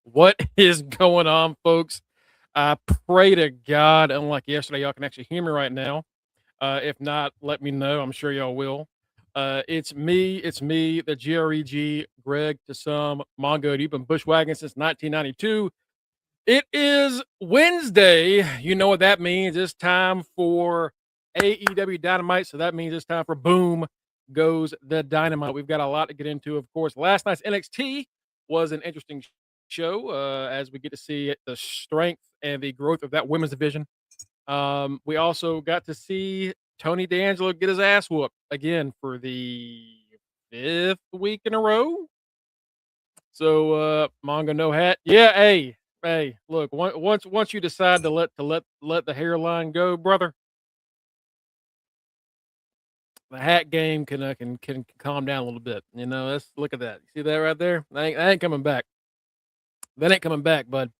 What is going on, folks? I pray to God, unlike yesterday, y'all can actually hear me right now. If not, let me know. I'm sure y'all will. It's me, the GREG, Greg to some, Mongo. You've been bushwhagging since 1992. It is Wednesday. You know what that means. It's time for AEW Dynamite. So that means it's time for Boom Goes the Dynamite. We've got a lot to get into, of course. Last night's NXT was an interesting show as we get to see the strength and the growth of that women's division. We also got to see Tony D'Angelo get his ass whooped again for the fifth week in a row. So Mongo no hat. Yeah, hey, look, once you decide to let the hairline go, brother, the hat game can calm down a little bit. You know, let's look at that. You see that right there? That ain't coming back. That ain't coming back, bud.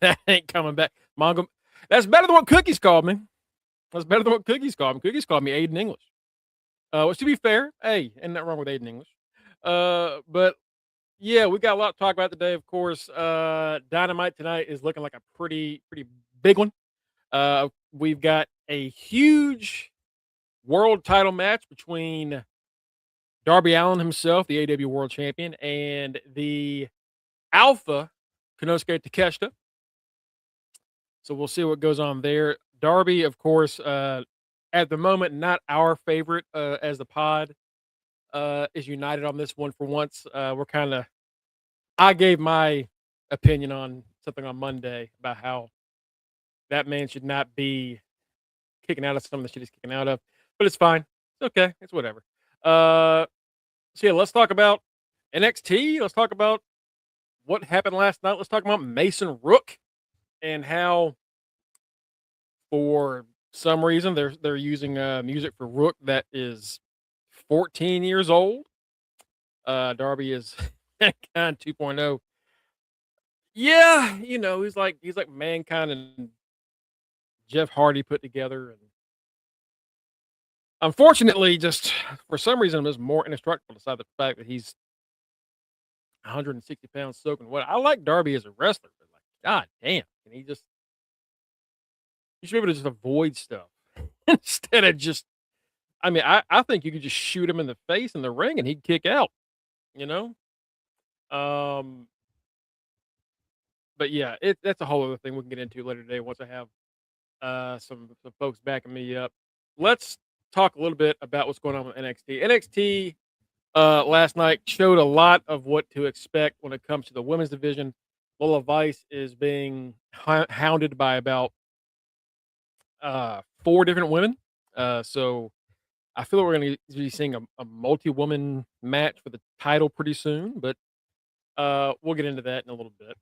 That ain't coming back. Mongo, that's better than what Cookies called me. That's better than what Cookies called me. Cookies called me Aiden English. Which to be fair, hey, ain't nothing wrong with Aiden English. But yeah, we got a lot to talk about today. Of course, Dynamite tonight is looking like a pretty big one. We've got a huge world title match between Darby Allin himself, the AW World Champion, and the Alpha Konosuke Takeshita. So we'll see what goes on there. Darby, of course, at the moment, not our favorite as the pod is united on this one for once. I gave my opinion on something on Monday about how that man should not be kicking out of some of the shit he's kicking out of, but it's fine. It's okay. It's whatever. So yeah, let's talk about NXT. Let's talk about what happened last night. Let's talk about Mason Rook and how, for some reason, they're using music for Rook that is 14 years old. Darby is Mankind 2.0. Yeah, you know, he's like Mankind and Jeff Hardy put together, and unfortunately, just for some reason, it was more indestructible aside the fact that he's 160 pounds soaking wet. I like Darby as a wrestler, but like, god damn, can he should be able to just avoid stuff instead of just. I mean, I think you could just shoot him in the face in the ring and he'd kick out. You know. Um, but yeah, that's a whole other thing we can get into later today once I have some folks backing me up. Let's talk a little bit about what's going on with NXT. NXT last night showed a lot of what to expect when it comes to the women's division. Lola Vice is being hounded by about four different women. So I feel like we're going to be seeing a multi-woman match for the title pretty soon, but we'll get into that in a little bit.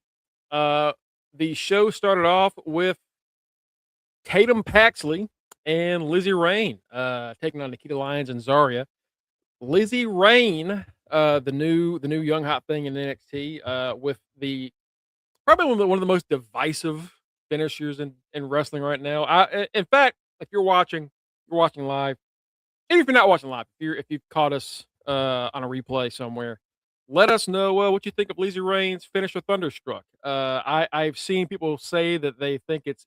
The show started off with Tatum Paxley and Lizzie Rain taking on Nikita Lyons and Zarya. Lizzie Rain, the new young hot thing in NXT, with the probably one of the most divisive finishers in wrestling right now. In fact, if you're watching live, and if you're not watching live, if you've caught us on a replay somewhere, let us know what you think of Lizzie Rain's finish with Thunderstruck. I've seen people say that they think it's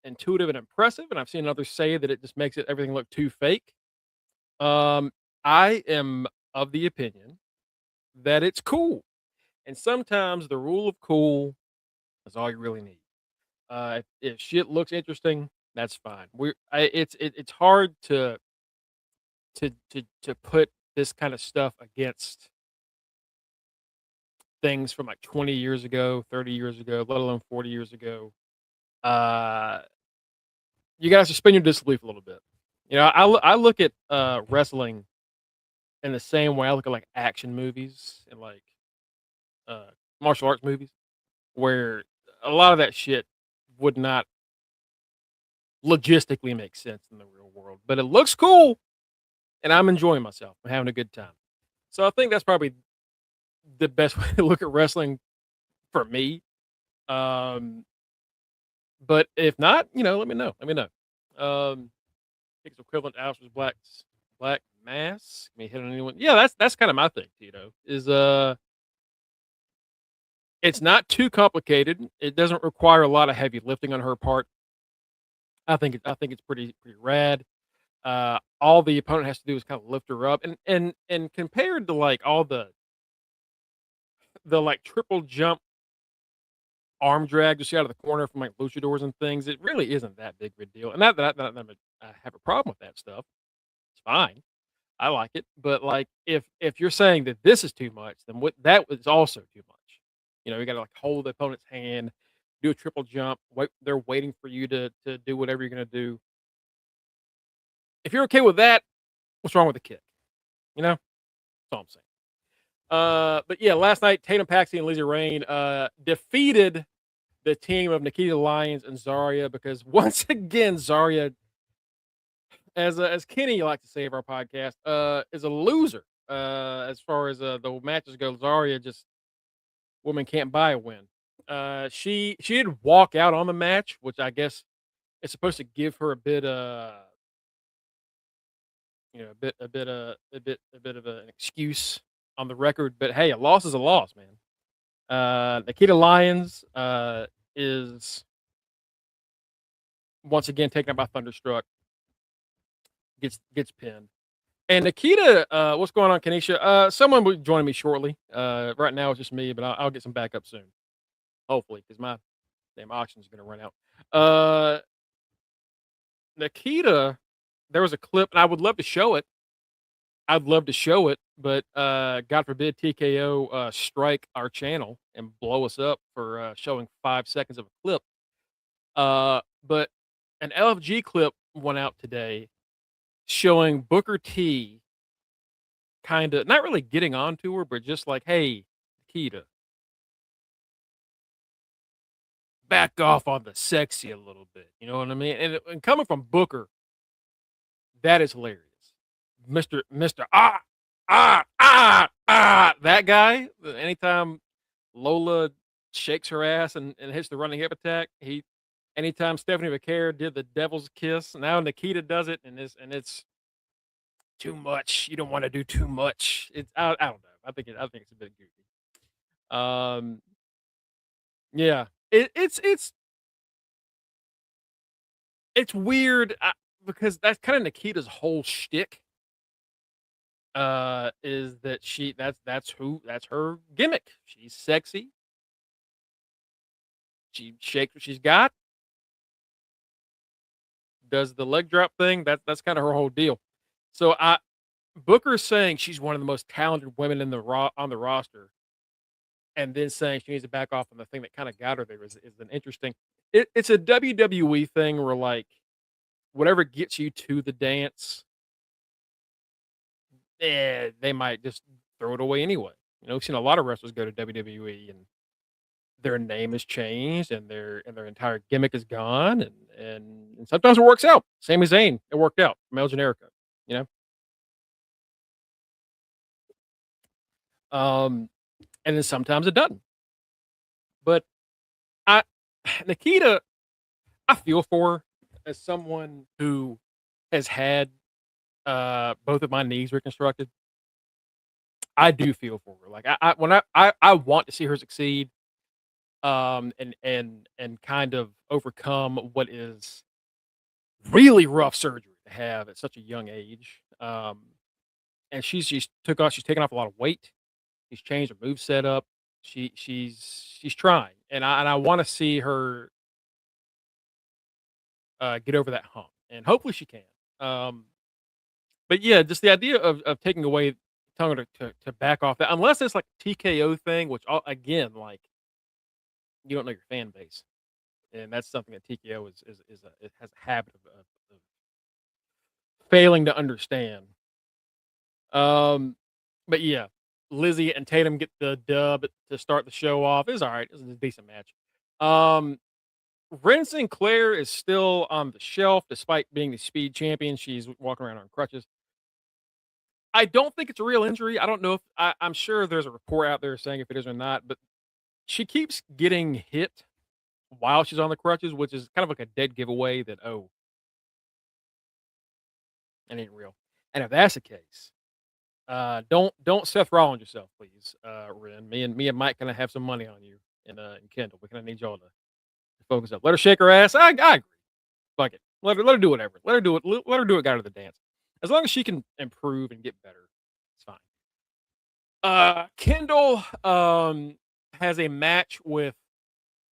intuitive and impressive, and I've seen others say that it just makes everything look too fake. I am of the opinion that it's cool, and sometimes the rule of cool is all you really need. If shit looks interesting, that's fine. It's hard to put this kind of stuff against things from like 20 years ago, 30 years ago, let alone 40 years ago. You gotta suspend your disbelief a little bit. You know, I look at wrestling in the same way I look at like action movies and like uh, martial arts movies, where a lot of that shit would not logistically make sense in the real world, but it looks cool, and I'm enjoying myself. I'm having a good time. So I think that's probably the best way to look at wrestling for me. Um, but if not, you know, let me know. Let me know. I think it's equivalent to Alistair's Black Mass. Can we hit on anyone? Yeah, that's kind of my thing, Tito. Is It's not too complicated. It doesn't require a lot of heavy lifting on her part. I think it's pretty rad. All the opponent has to do is kind of lift her up, and compared to like all the like triple jump arm drag you see out of the corner from like luchadors and things, it really isn't that big of a deal. And not that I have a problem with that stuff. It's fine. I like it. But like if you're saying that this is too much, then what that was also too much. You gotta like hold the opponent's hand, do a triple jump, they're waiting for you to do whatever you're gonna do. If you're okay with that, what's wrong with the kick? That's all I'm saying. But yeah, last night Tatum Paxi and Lizzie Rain defeated the team of Nikita Lyons and Zarya because once again Zarya, as Kenny likes to say of our podcast, is a loser. As far as the matches go, Zarya just woman can't buy a win. She did walk out on the match, which I guess is supposed to give her a bit a bit of an excuse on the record. But hey, a loss is a loss, man. Nikita Lyons is once again taken out by Thunderstruck. Gets pinned. And Nikita, what's going on, Kanisha? Someone will be joining me shortly. Right now it's just me, but I'll get some backup soon, hopefully, because my damn auction is going to run out. Nikita, there was a clip, and I would love to show it. I'd love to show it, but God forbid TKO strike our channel and blow us up for showing 5 seconds of a clip. But an LFG clip went out today showing Booker T kind of not really getting onto her, but just like, hey, Nikita, back off on the sexy a little bit. You know what I mean? And coming from Booker, that is hilarious. Mr. That guy, anytime Lola shakes her ass and hits the running hip attack, anytime Stephanie McCare did the devil's kiss, now Nikita does it, and it's too much. You don't want to do too much. I don't know. I think it's a bit goofy. Yeah. It's weird because that's kind of Nikita's whole shtick. Is that that's her gimmick. She's sexy. She shakes what she's got. Does the leg drop thing. That's kind of her whole deal. So Booker's saying she's one of the most talented women on the roster, and then saying she needs to back off on the thing that kind of got her there is an interesting. It's a WWE thing where like whatever gets you to the dance, they might just throw it away anyway. We've seen a lot of wrestlers go to WWE and their name is changed and their entire gimmick is gone, and sometimes it works out. Same as Zayn, it worked out. Male Generico, you know. Um, and then sometimes it doesn't. But I Nikita, I feel for her as someone who has had both of my knees reconstructed. I do feel for her. Like I want to see her succeed, and kind of overcome what is really rough surgery to have at such a young age. And she's taken off a lot of weight. She's changed her move setup. She's trying, and I want to see her get over that hump, and hopefully she can. Um, but yeah, just the idea of taking away telling her to back off that, unless it's like a TKO thing, which again, like you don't know your fan base, and that's something that TKO it has a habit of failing to understand. Um, but yeah, Lizzie and Tatum get the dub to start the show off. It's all right. It's a decent match. Ren Sinclair is still on the shelf despite being the speed champion. She's walking around on crutches. I don't think it's a real injury. I don't know if I'm sure there's a report out there saying if it is or not, but she keeps getting hit while she's on the crutches, which is kind of like a dead giveaway that it ain't real. And if that's the case, don't Seth Rollins yourself, please, Ren. Me and Mike gonna have some money on you. and Kendall. We kind of need y'all to focus up. Let her shake her ass. I agree. Fuck it. Let her do whatever. Let her do it. Let her do it. Got her the dance. As long as she can improve and get better, it's fine. Kendall has a match with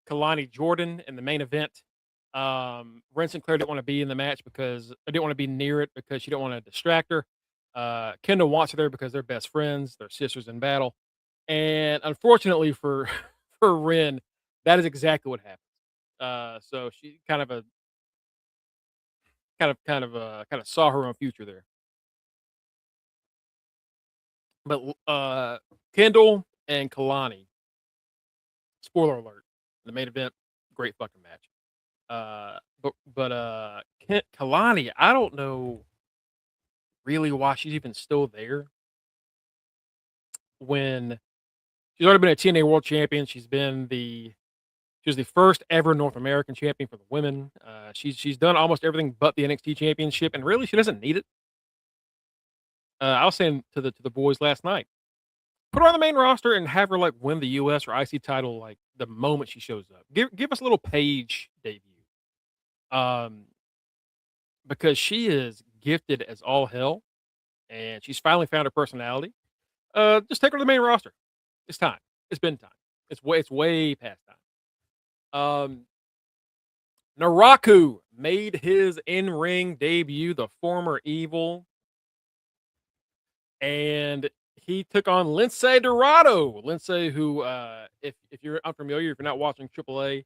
Kalani Jordan in the main event. Ren Sinclair didn't want to be in the match because I didn't want to be near it because she didn't want to distract her. Kendall wants her there because they're best friends, they're sisters in battle, and unfortunately for for Ren, that is exactly what happened. So she kind of saw her own future there. But Kendall and Kalani, spoiler alert, the main event, great fucking match. Kalani, I don't know really why she's even still there when she's already been a TNA World Champion. She was the first ever North American champion for the women. She's done almost everything but the NXT Championship, and really she doesn't need it. I was saying to the boys last night, put her on the main roster and have her like win the US or IC title like the moment she shows up. Give us a little Paige debut. Because she is gifted as all hell, and she's finally found her personality. Just take her to the main roster. It's time. It's been time. It's way past time. Naraku made his in-ring debut, the former Evil, and he took on Lince Dorado. Lince, who, if you're unfamiliar, if you're not watching AAA,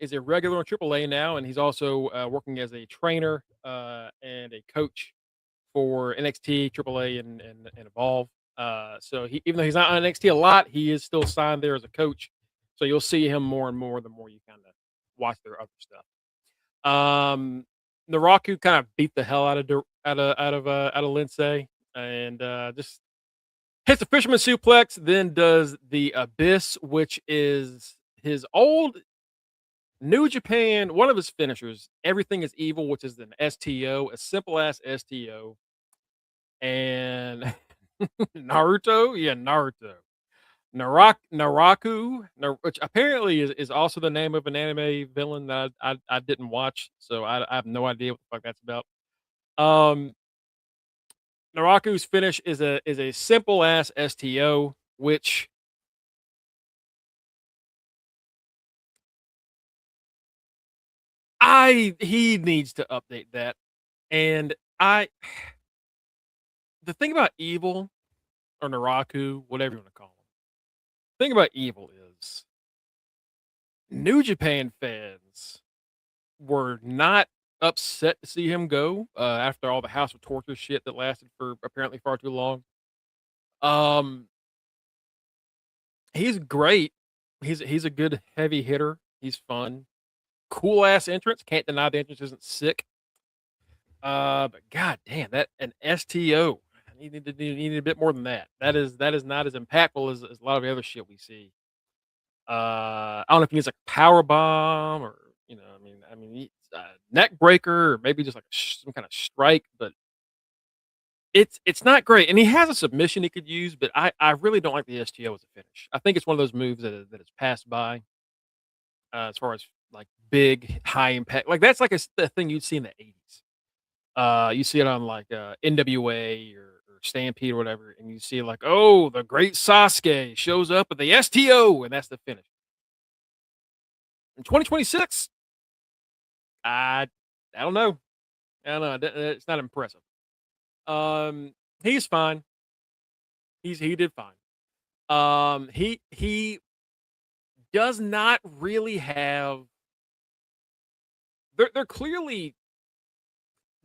is a regular on AAA now, and he's also working as a trainer and a coach for NXT, AAA, and Evolve. So even though he's not on NXT a lot, he is still signed there as a coach. So you'll see him more and more the more you kind of watch their other stuff. Naraku kind of beat the hell out of Lince and just hits a fisherman suplex, then does the Abyss, which is his old New Japan, one of his finishers. Everything is evil, which is an STO, a simple ass STO. And Naruto, yeah, Naruto. Naraku, which apparently is also the name of an anime villain that I didn't watch, so I have no idea what the fuck that's about. Naraku's finish is a simple ass STO, which he needs to update that. And the thing about Evil or Naraku, whatever you want to call him, the thing about Evil is New Japan fans were not upset to see him go after all the House of Torture shit that lasted for apparently far too long. He's great. He's a good heavy hitter. He's fun. Cool ass entrance. Can't deny the entrance isn't sick. But god damn, that an STO. He needed a bit more than that. That is not as impactful as a lot of the other shit we see. I don't know if he needs like a power bomb or neck breaker or maybe just like some kind of strike, but it's not great. And he has a submission he could use, but I really don't like the STO as a finish. I think it's one of those moves that is passed by as far as like big high impact. Like that's like a thing you'd see in the 80s. You see it on like NWA or Stampede or whatever, and you see like, oh, the great Sasuke shows up with the STO, and that's the finish. In 2026, I don't know. I don't know. It's not impressive. He's fine. He did fine. He does not really have. They're clearly.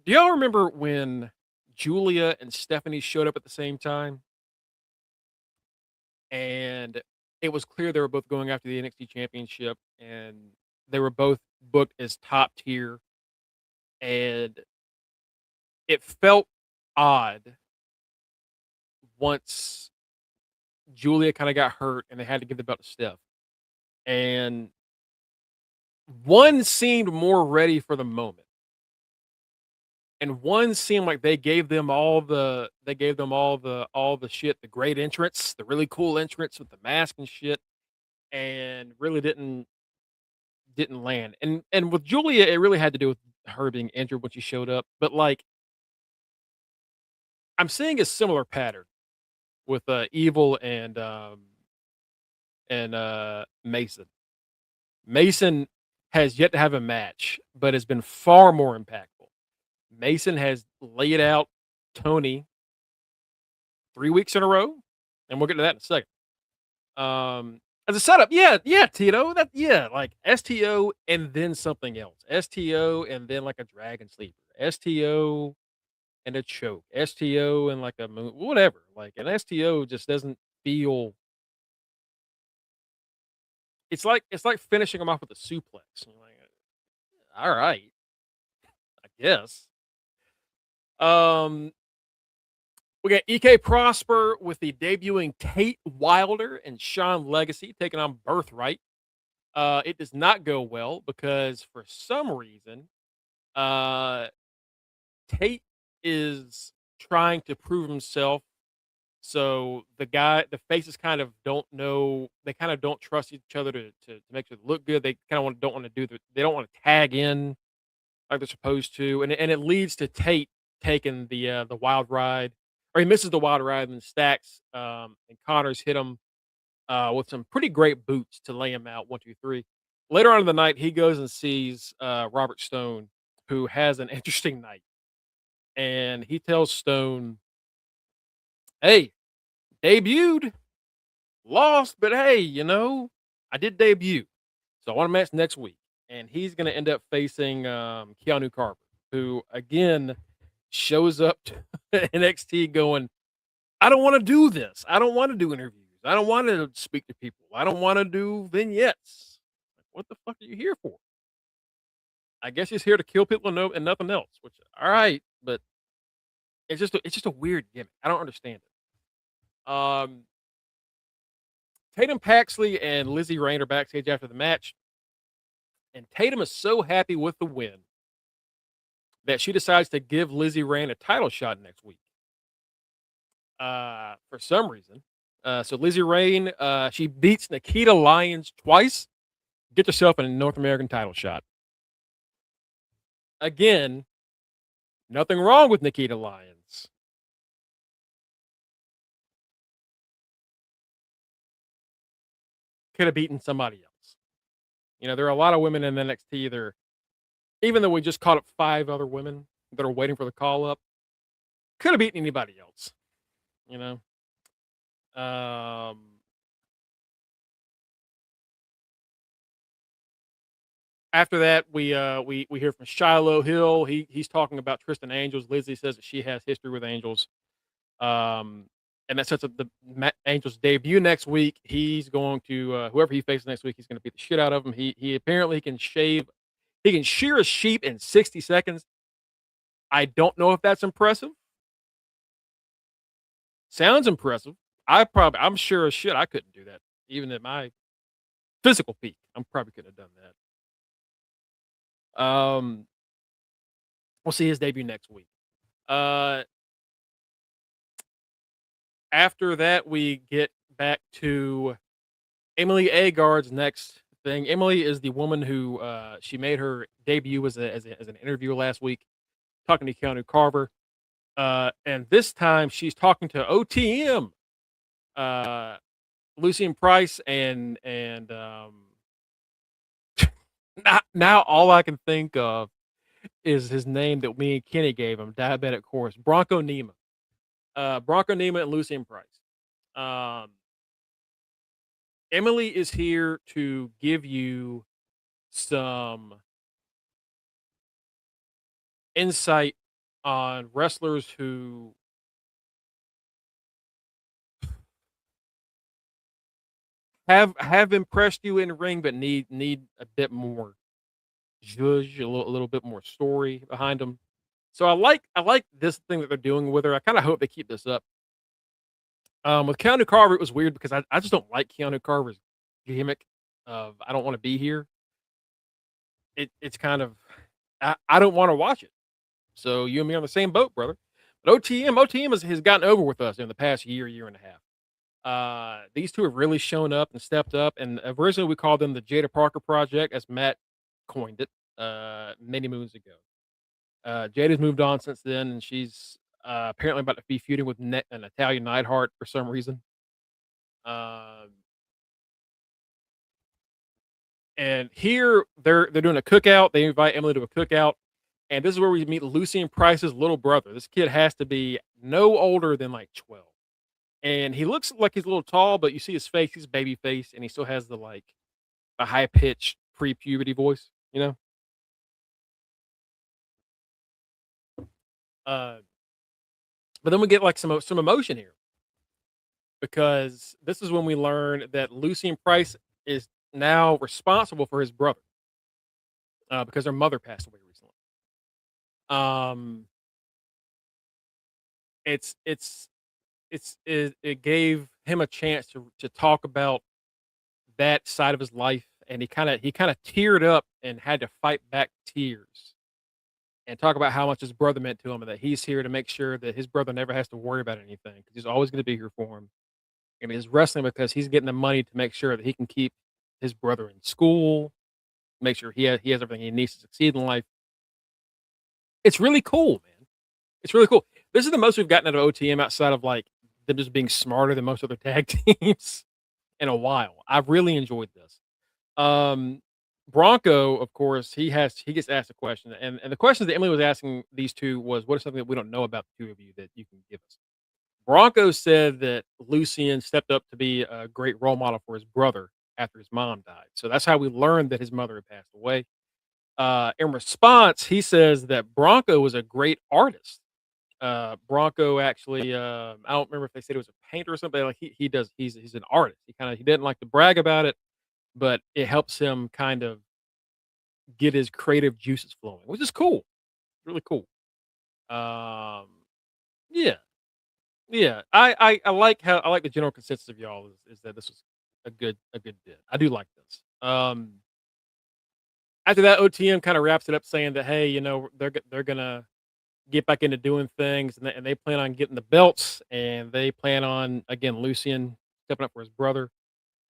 Do y'all remember when Julia and Stephanie showed up at the same time? And it was clear they were both going after the NXT Championship, and they were both booked as top tier. And it felt odd once Julia kind of got hurt and they had to give the belt to Steph. And one seemed more ready for the moment. And one seemed like they gave them all the shit, the great entrance, the really cool entrance with the mask and shit. and really didn't land. And with Julia, it really had to do with her being injured when she showed up. But like I'm seeing a similar pattern with Evil and Mason. Mason has yet to have a match, but has been far more impactful. Mason has laid out Tony 3 weeks in a row, and we'll get to that in a second. As a setup, yeah, Tito, like STO and then something else. STO and then like a dragon sleeper. STO and a choke. STO and like a moon, whatever. Like an STO just doesn't feel. It's like finishing them off with a suplex. You're like, all right, I guess. Um, we got EK Prosper with the debuting Tate Wilder and Sean Legacy taking on Birthright. It does not go well because for some reason, uh, Tate is trying to prove himself. So the faces kind of don't know. They kind of don't trust each other to make sure they look good. They kind of don't want to they don't want to tag in like they're supposed to, and it leads to Tate taking the wild ride, or he misses the wild ride and stacks. And Connors hit him with some pretty great boots to lay him out 1, 2, 3. Later on in the night, he goes and sees Robert Stone, who has an interesting night, and he tells Stone, "Hey, debuted, lost, but hey, I did debut, so I want a match next week." And he's going to end up facing Keanu Carver, who again shows up to NXT going, "I don't want to do this. I don't want to do interviews. I don't want to speak to people. I don't want to do vignettes. What the fuck are you here for?" I guess he's here to kill people and nothing else. Which, all right, but it's just a weird gimmick. I don't understand it. Tatum Paxley and Lizzie Rain are backstage after the match, and Tatum is so happy with the win that she decides to give Lizzie Rain a title shot next week. For some reason. So Lizzie Rain, she beats Nikita Lyons twice. Get yourself a North American title shot. Again, nothing wrong with Nikita Lyons. Could have beaten somebody else. There are a lot of women in NXT that are, even though we just caught up 5 other women that are waiting for the call up, could have beaten anybody else. You know? After that, we hear from Shiloh Hill. He's talking about Tristan Angels. Lizzie says that she has history with Angels. And that sets up the Angels debut next week. He's going to whoever he faces next week. He's going to beat the shit out of him. He apparently can shave. He can shear a sheep in 60 seconds. I don't know if that's impressive. Sounds impressive. I'm sure as shit I couldn't do that, even at my physical peak. I'm probably couldn't have done that. We'll see his debut next week. After that, we get back to Emily Agard's next thing. Emily is the woman who she made her debut as an interviewer last week, talking to Keanu Carver. And this time she's talking to OTM, Lucien Price, and now all I can think of is his name that me and Kenny gave him, Diabetic Horse, Bronco Nima. Bronco Nima and Lucien Price. Emily is here to give you some insight on wrestlers who have impressed you in the ring, but need a bit more zhuzh, a little bit more story behind them. So I like this thing that they're doing with her. I kind of hope they keep this up. With Keanu Carver, it was weird because I just don't like Keanu Carver's gimmick of I don't want to be here. It's kind of I don't want to watch it. So you and me on the same boat, brother. But OTM has gotten over with us in the past year and a half. These two have really shown up and stepped up. And originally we called them the Jada Parker Project, as Matt coined it many moons ago. Jada's moved on since then, and she's apparently about to be feuding with an Italian Neidhart for some reason. Um, and here they're doing a cookout. They invite Emily to a cookout, and this is where we meet Lucy and Price's little brother. This kid has to be no older than like 12, and he looks like he's a little tall, but you see his face; he's baby face, and he still has the high pitched pre puberty voice. Uh, but then we get like some emotion here because this is when we learn that Lucy and Price is now responsible for his brother because their mother passed away recently. Um, it gave him a chance to talk about that side of his life, and he kind of teared up and had to fight back tears and talk about how much his brother meant to him, and that he's here to make sure that his brother never has to worry about anything because he's always going to be here for him. And he's wrestling because he's getting the money to make sure that he can keep his brother in school, make sure he has everything he needs to succeed in life. It's really cool, man. It's really cool. This is the most we've gotten out of OTM outside of like them just being smarter than most other tag teams in a while. I've really enjoyed this. Um, Bronco, of course, he gets asked a question, and the questions that Emily was asking these two was, "What is something that we don't know about the two of you that you can give us?" Bronco said that Lucian stepped up to be a great role model for his brother after his mom died. So that's how we learned that his mother had passed away. In response, he says that Bronco was a great artist. Bronco actually, I don't remember if they said it was a painter or something. Like he does, he's an artist. He didn't like to brag about it, but it helps him kind of get his creative juices flowing, which is cool. Really cool. Um, yeah, yeah. I like the general consensus of y'all is that this was a good bit. I do like this. After that, OTM kind of wraps it up saying that, hey, they're gonna get back into doing things, and they plan on getting the belts, and they plan on again Lucian stepping up for his brother,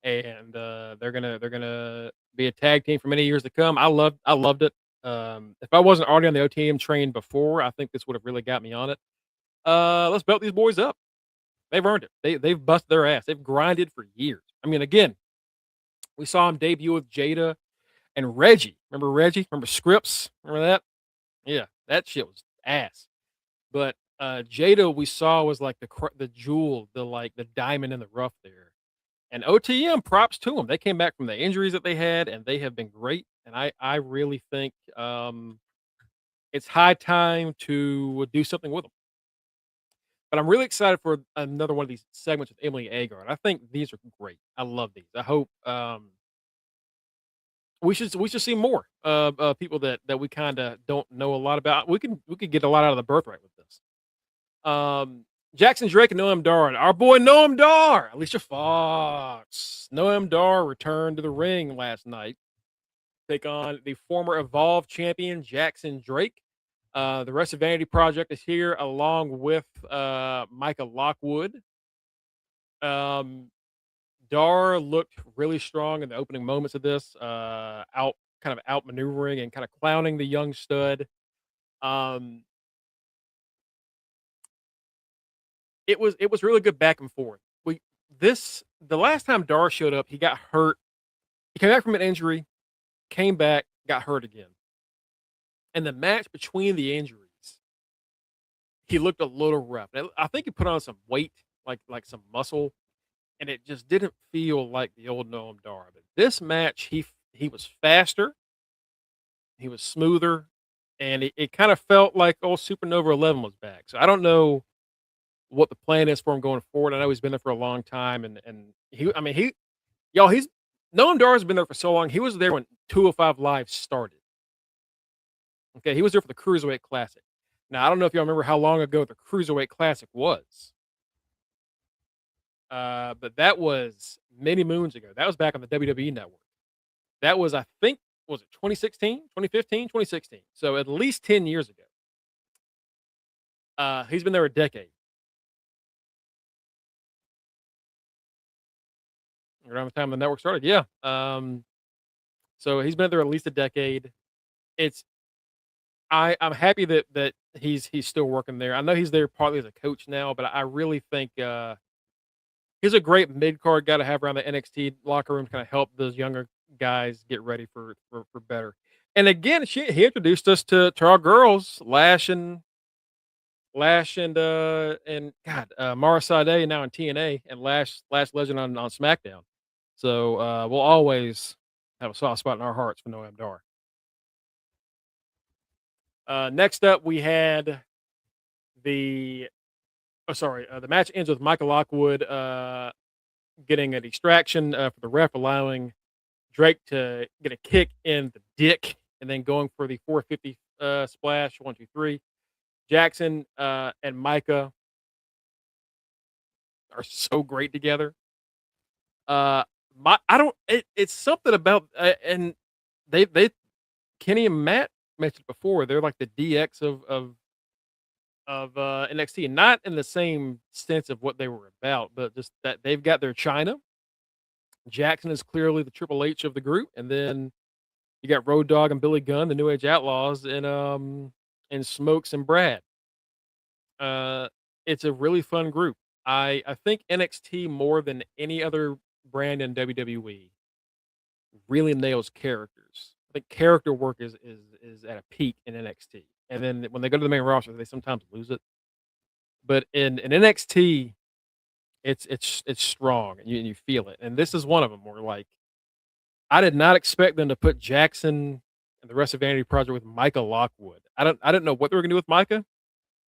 and they're gonna be a tag team for many years to come. I loved it. If I wasn't already on the OTM train before, I think this would have really got me on it. Let's belt these boys up. They've earned it. They've busted their ass. They've grinded for years. I mean, again, we saw him debut with Jada and Reggie. Remember Reggie? Remember Scripps? Remember that? Yeah, that shit was ass. But Jada we saw was like the jewel, the diamond in the rough there. And OTM, props to them. They came back from the injuries that they had, and they have been great. And I really think it's high time to do something with them. But I'm really excited for another one of these segments with Emily Agar. I think these are great. I love these. I hope we should see more of people that we kind of don't know a lot about. We could get a lot out of the birthright with this. Jackson Drake and Noam Dar, and our boy Noam Dar, Alicia Fox. Noam Dar returned to the ring last night, take on the former Evolve champion Jackson Drake. The rest of Vanity Project is here along with Micah Lockwood. Dar looked really strong in the opening moments of this, outmaneuvering and kind of clowning the young stud. Um, it was really good back and forth. The last time Dar showed up, he got hurt. He came back from an injury, came back, got hurt again. And the match between the injuries, he looked a little rough. I think he put on some weight, like some muscle, and it just didn't feel like the old Noam Dar. But this match, he was faster, he was smoother, and it kind of felt like old Supernova 11 was back. So I don't know what the plan is for him going forward. I know he's been there for a long time, and I mean, he's Noam Dar's been there for so long. He was there when 205 Live started. Okay, he was there for the Cruiserweight Classic. Now, I don't know if y'all remember how long ago the Cruiserweight Classic was. But that was many moons ago. That was back on the WWE network. That was, I think, was it 2016, 2015, 2016? So at least 10 years ago. He's been there a decade. around the time the network started. Yeah. So he's been there at least a decade. It's I'm happy that he's still working there. I know he's there partly as a coach now, but I really think he's a great mid card guy to have around the NXT locker room to kind of help those younger guys get ready for better. And again, he introduced us to our girls, Lash and God, Mara Sade now in TNA and Lash Legend on SmackDown. So we'll always have a soft spot in our hearts for Noam Dar. Next up, we had the the match ends with Michael Lockwood getting a distraction for the ref, allowing Drake to get a kick in the dick, and then going for the 450 splash. 1, 2, 3. Jackson and Micah are so great together. I don't. It's something about and they Kenny and Matt mentioned before. They're like the DX of NXT, not in the same sense of what they were about, but just that they've got their China. Jackson is clearly the Triple H of the group, and then you got Road Dogg and Billy Gunn, the New Age Outlaws, and Smokes and Brad. It's a really fun group. I think NXT more than any other brand in WWE really nails characters. I think character work is at a peak in NXT, and then when they go to the main roster, they sometimes lose it. But in NXT, it's strong, and you feel it. And this is one of them where like I did not expect them to put Jackson and the rest of Vanity Project with Micah Lockwood. I didn't know what they were gonna do with Micah.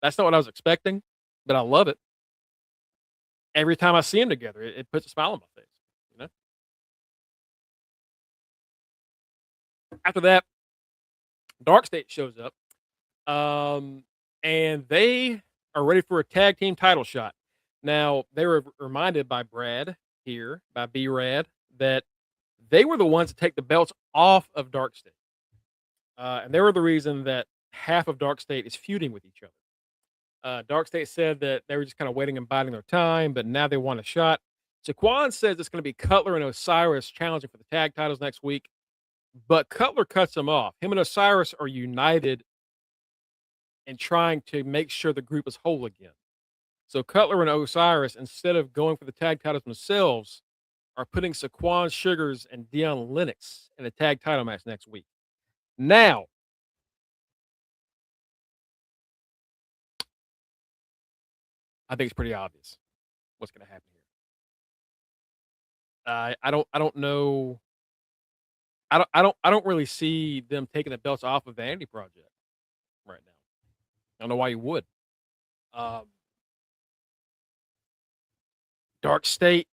That's not what I was expecting, but I love it. Every time I see them together, it puts a smile on my face. You know. After that, Dark State shows up, and they are ready for a tag team title shot. Now they were reminded by Brad here, by B Rad, that they were the ones to take the belts off of Dark State, and they were the reason that half of Dark State is feuding with each other. Dark State said that they were just kind of waiting and biding their time, but now they want a shot. Saquon says it's going to be Cutler and Osiris challenging for the tag titles next week, but Cutler cuts them off. Him and Osiris are united in trying to make sure the group is whole again. So Cutler and Osiris, instead of going for the tag titles themselves, are putting Saquon Sugars and Dion Lennox in a tag title match next week. Now, I think it's pretty obvious what's going to happen here. I don't know. I don't really see them taking the belts off of Vanity Project right now. I don't know why you would. Um, Dark State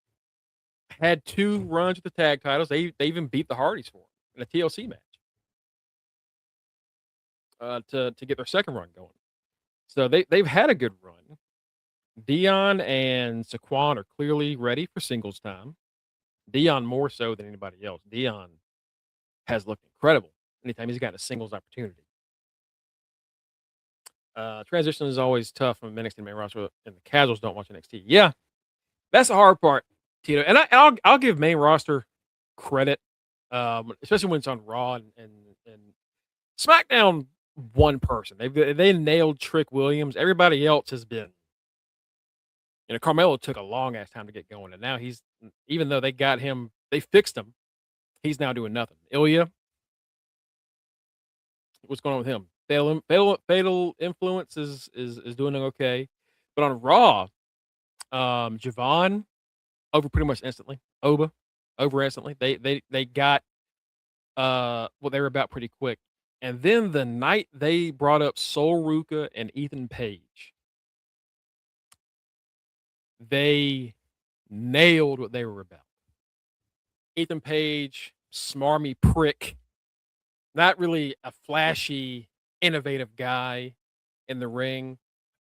had 2 runs with the tag titles. They even beat the Hardys for them in a TLC match to get their second run going. So they've had a good run. Dion and Saquon are clearly ready for singles time. Dion more so than anybody else. Dion has looked incredible anytime he's got a singles opportunity. Transition is always tough from NXT main roster, and the casuals don't watch NXT. Yeah, that's the hard part, Tito. And I'll give main roster credit, especially when it's on Raw and SmackDown. One person they nailed Trick Williams. Everybody else has been. Carmelo took a long ass time to get going, and now he's even though they got him, they fixed him. He's now doing nothing. Ilya, what's going on with him? Fatal Influence is doing okay, but on Raw, Javon over pretty much instantly. Oba over instantly. They got what they were about pretty quick, and then the night they brought up Sol Ruka and Ethan Page, they nailed what they were about. Ethan Page, smarmy prick, not really a flashy, innovative guy in the ring,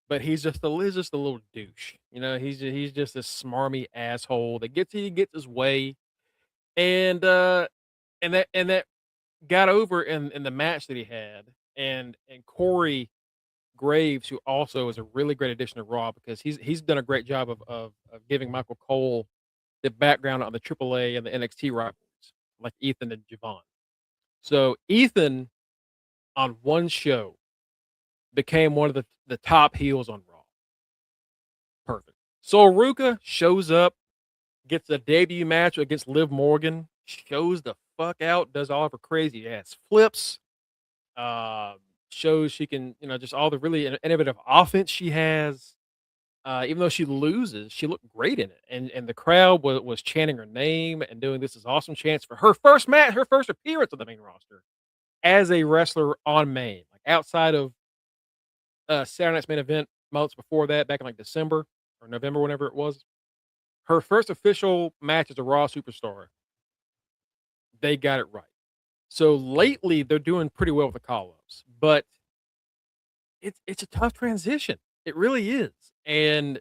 but he's just a little douche. He's just a smarmy asshole that gets his way, and that got over in the match that he had, and Corey Graves, who also is a really great addition to Raw because he's done a great job of giving Michael Cole the background on the AAA and the NXT rivalries, like Ethan and Javon. So Ethan on one show became one of the top heels on Raw. Perfect. So Ruka shows up, gets a debut match against Liv Morgan, shows the fuck out, does all of her crazy ass flips, uh, shows she can, just all the really innovative offense she has. Even though she loses, she looked great in it, and the crowd was chanting her name and doing this is awesome chance for her first match, her first appearance on the main roster as a wrestler on main, like outside of Saturday Night's Main Event months before that, back in like December or November, whenever it was. Her first official match as a Raw superstar, they got it right. So lately, they're doing pretty well with the call-ups, but it's a tough transition. It really is, and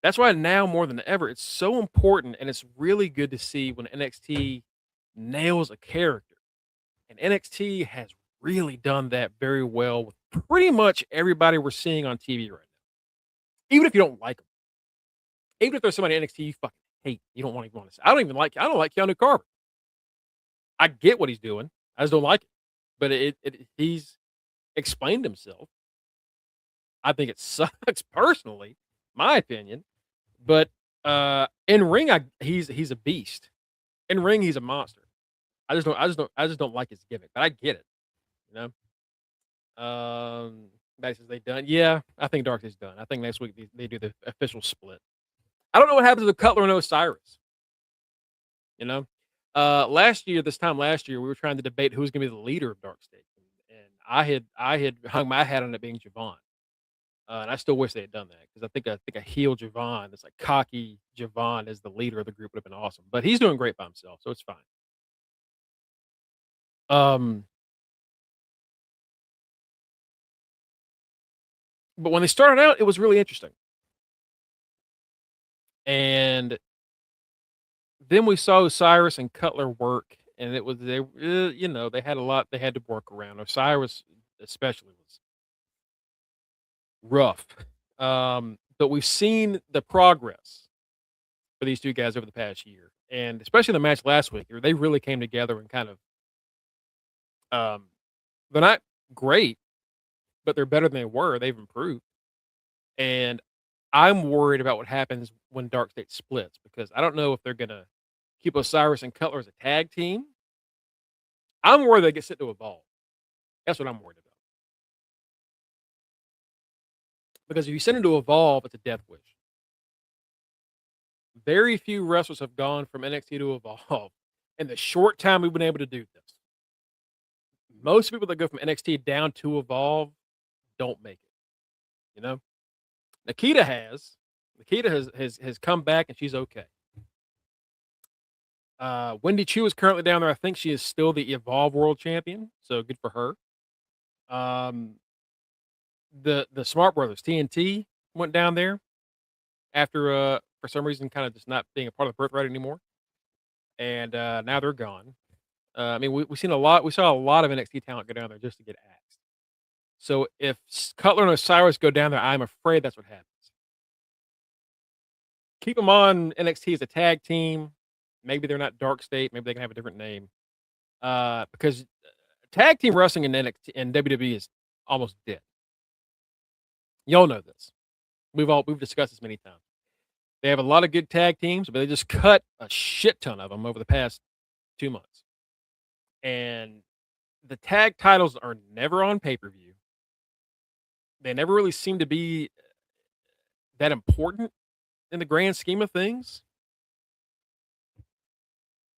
that's why now more than ever, it's so important, and it's really good to see when NXT nails a character, and NXT has really done that very well with pretty much everybody we're seeing on TV right now. Even if you don't like them, even if there's somebody in NXT you fucking hate, you don't even want to say. I don't like Keanu Carver. I get what he's doing. I just don't like it. But he's explained himself. I think it sucks personally, my opinion. But in ring, he's a beast. In ring, he's a monster. I just don't like his gimmick. But I get it. You know. Matt says they done. Yeah, I think Dark is done. I think next week they do the official split. I don't know what happens with Cutler and Osiris. You know, this time last year, we were trying to debate who's going to be the leader of Dark State, and I had hung my hat on it being Javon, and I still wish they had done that because I think a heel Javon, that's like cocky Javon as the leader of the group would have been awesome. But he's doing great by himself, so it's fine. But when they started out, it was really interesting, and then we saw Osiris and Cutler work, and it was they had a lot they had to work around. Osiris especially was rough, but we've seen the progress for these two guys over the past year, and especially the match last week, where they really came together and kind of they're not great, but they're better than they were. They've improved, and I'm worried about what happens when Dark State splits because I don't know if they're gonna keep Osiris and Cutler as a tag team. I'm worried they get sent to Evolve. That's what I'm worried about. Because if you send them to Evolve, it's a death wish. Very few wrestlers have gone from NXT to Evolve in the short time we've been able to do this. Most people that go from NXT down to Evolve don't make it. You know, Nikita has. Nikita has come back and she's okay. Wendy Chu is currently down there. I think she is still the Evolve World Champion, so good for her. The Smart Brothers, TNT, went down there after for some reason kind of just not being a part of the birthright anymore. And now they're gone. I mean, we saw a lot of NXT talent go down there just to get axed. So if Cutler and Osiris go down there, I'm afraid that's what happens. Keep them on NXT as a tag team. Maybe they're not Dark State. Maybe they can have a different name. Because tag team wrestling in NXT and WWE is almost dead. Y'all know this. We've discussed this many times. They have a lot of good tag teams, but they just cut a shit ton of them over the past 2 months. And the tag titles are never on pay-per-view. They never really seem to be that important in the grand scheme of things.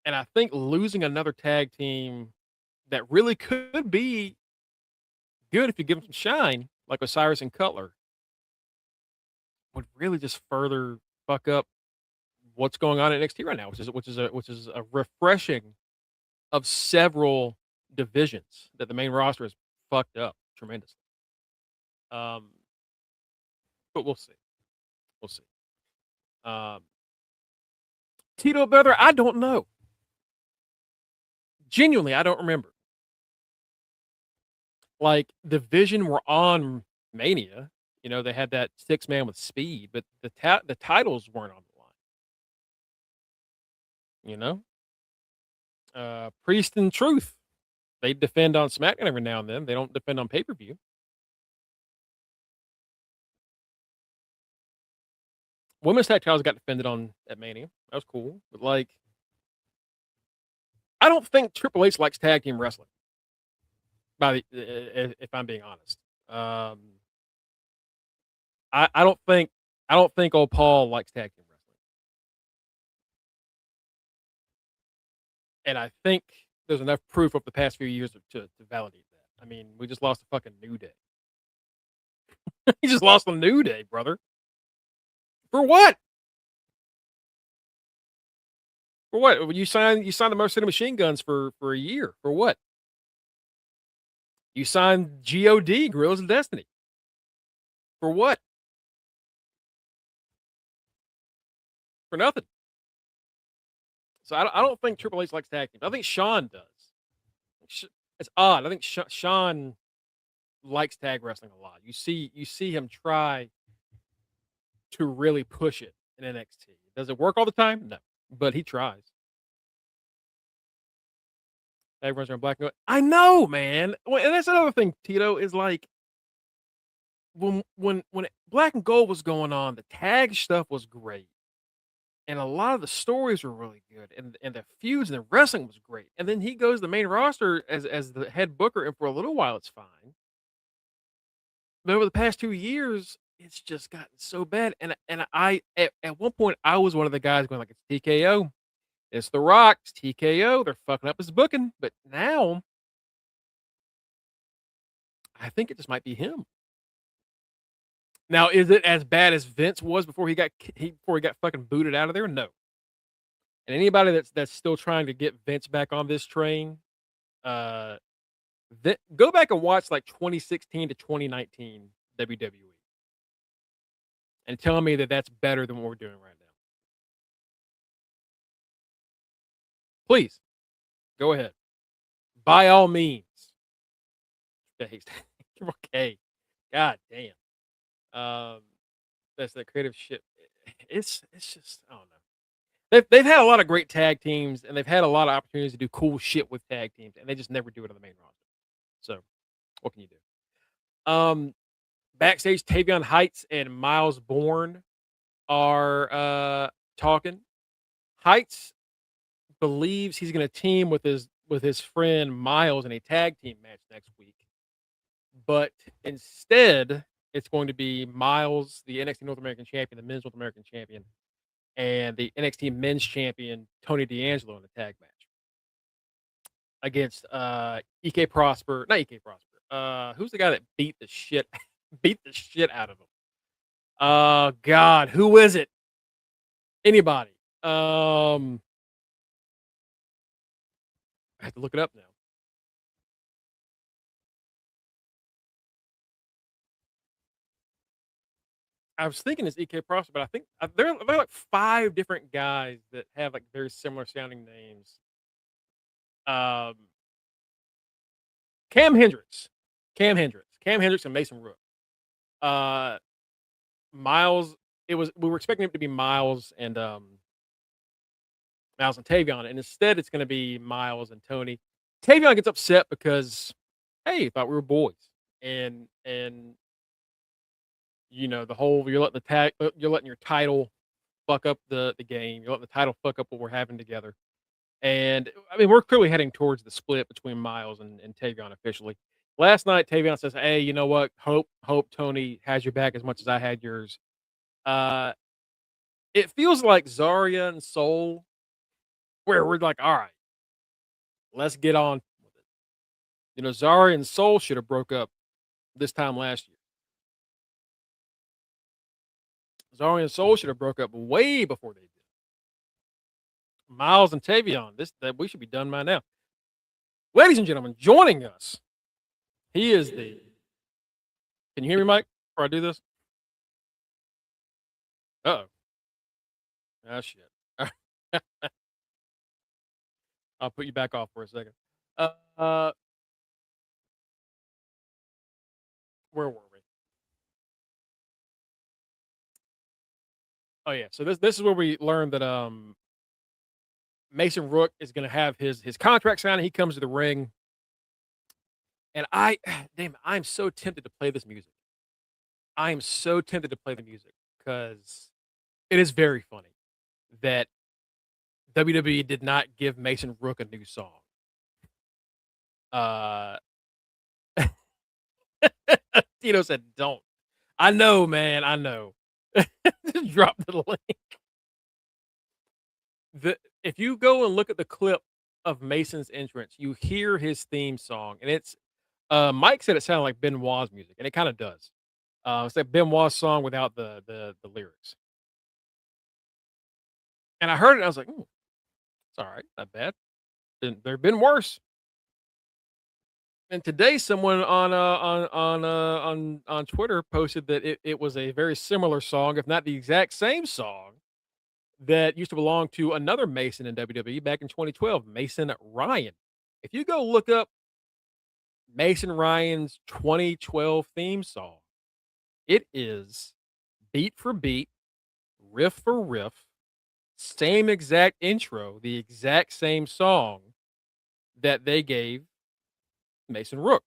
And I think losing another tag team that really could be good if you give them some shine, like Osiris and Cutler, would really just further fuck up what's going on at NXT right now, which is a refreshing of several divisions that the main roster is fucked up tremendously. But we'll see. We'll see. Tito brother, I don't know. Genuinely, I don't remember. Like the Vision were on Mania. You know, they had that 6-man with speed, but the titles weren't on the line. You know, Priest and Truth. They defend on SmackDown every now and then. They don't defend on pay per view. Women's tag titles got defended on at Mania. That was cool. But like, I don't think Triple H likes tag team wrestling. If I'm being honest, I don't think old Paul likes tag team wrestling, and I think there's enough proof over the past few years to validate that. I mean, we just lost a fucking New Day. He just lost a New Day, brother. For what? For what? You signed the Motor City Machine Guns for a year. For what? You signed God, Gorillas of Destiny. For what? For nothing. So I don't think Triple H likes tag teams. I think Shawn does. It's odd. I think Shawn likes tag wrestling a lot. You see him try to really push it in NXT. Does it work all the time? No, but he tries. Tag runs around black and white. I know, man. Well, and that's another thing. Tito is like when Black and Gold was going on, the tag stuff was great. And a lot of the stories were really good, and the feuds and the wrestling was great. And then he goes to the main roster as the head booker, and for a little while it's fine. But over the past 2 years, it's just gotten so bad. And I at one point I was one of the guys going like it's TKO, it's The Rock, it's TKO. They're fucking up his booking. But now I think it just might be him. Now, is it as bad as Vince was before he got fucking booted out of there? No. And anybody that's still trying to get Vince back on this train, uh, go back and watch like 2016 to 2019 WWE, and tell me that that's better than what we're doing right now. Please, go ahead. By all means. Okay. God damn. That's the creative shit. It's just I don't know. They've had a lot of great tag teams, and they've had a lot of opportunities to do cool shit with tag teams, and they just never do it on the main roster. So, what can you do? Backstage, Tavion Heights and Miles Bourne are talking. Heights believes he's going to team with his friend Miles in a tag team match next week, but instead it's going to be Miles, the NXT North American Champion, the Men's North American Champion, and the NXT Men's Champion Tony D'Angelo in a tag match against EK Prosper, not EK Prosper. Who's the guy that beat the shit out of him? God, who is it? Anybody? I have to look it up now. I was thinking it's EK Prosper, but I think there are like 5 different guys that have like very similar sounding names. Cam Hendricks, Cam Hendricks, and Mason Rook. Miles. We were expecting it to be Miles and Tavion, and instead it's going to be Miles and Tony. Tavion gets upset because, hey, thought we were boys, and you know the whole you're letting your title fuck up the game. You're letting the title fuck up what we're having together. And I mean, we're clearly heading towards the split between Miles and Tavion officially. Last night, Tavion says, "Hey, you know what? Hope Tony has your back as much as I had yours." Uh, it feels like Zarya and Soul, where we're like, "All right, let's get on with it." You know, Zarya and Soul should have broke up this time last year. Zarya and Soul should have broke up way before they did. Miles and Tavion, that we should be done by now. Ladies and gentlemen, joining us, he is the. Can you hear me, Mike? Before I do this. Uh-oh. Ah, shit. I'll put you back off for a second. Where were we? Oh yeah. So this is where we learned that Mason Rook is going to have his contract signed. He comes to the ring, and I'm so tempted to play this music. I am so tempted to play the music because it is very funny that WWE did not give Mason Rook a new song. Tito said, "Don't." I know, man. I know. Just drop the link. If you go and look at the clip of Mason's entrance, you hear his theme song, and it's Mike said it sounded like Benoit's music, and it kind of does. It's like Benoit's song without the lyrics. And I heard it, and I was like, "It's all right, not bad. There've been worse." And today, someone on Twitter posted that it was a very similar song, if not the exact same song, that used to belong to another Mason in WWE back in 2012, Mason Ryan. If you go look up Mason Ryan's 2012 theme song, it is beat for beat, riff for riff, same exact intro, the exact same song that they gave Mason Rook.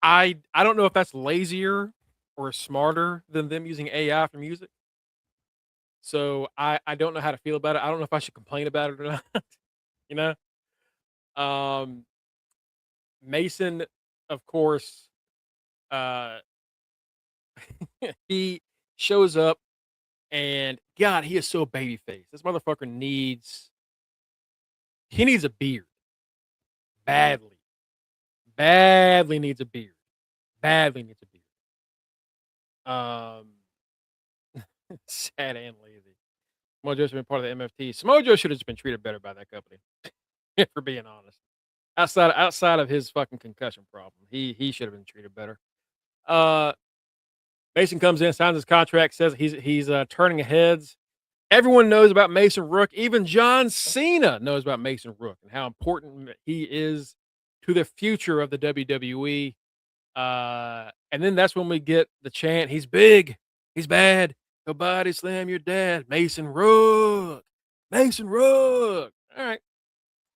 I don't know if that's lazier or smarter than them using AI for music. So I don't know how to feel about it. I don't know if I should complain about it or not. You know? Mason, of course, uh he shows up and God, he is so babyface. This motherfucker needs a beard. Badly. Badly needs a beard. Badly needs a beard. Sad and lazy. Mojo's been part of the MFT. Mojo should have just been treated better by that company, for being honest. Outside of his fucking concussion problem, he should have been treated better. Mason comes in, signs his contract, says he's turning heads. Everyone knows about Mason Rook. Even John Cena knows about Mason Rook and how important he is to the future of the WWE. And then that's when we get the chant, "He's big, he's bad, nobody slam your dad, Mason Rook, Mason Rook." All right.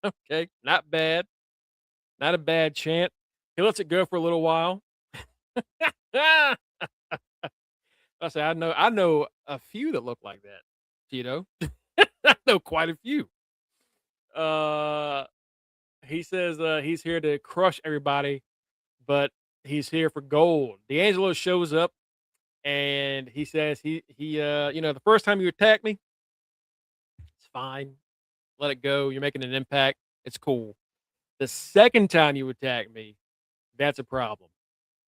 Okay. Not bad. Not a bad chant. He lets it go for a little while. I say, I know a few that look like that, Tito. I know quite a few. He says he's here to crush everybody, but he's here for gold. D'Angelo shows up and he says the first time you attack me, it's fine. Let it go. You're making an impact. It's cool. The second time you attack me, that's a problem.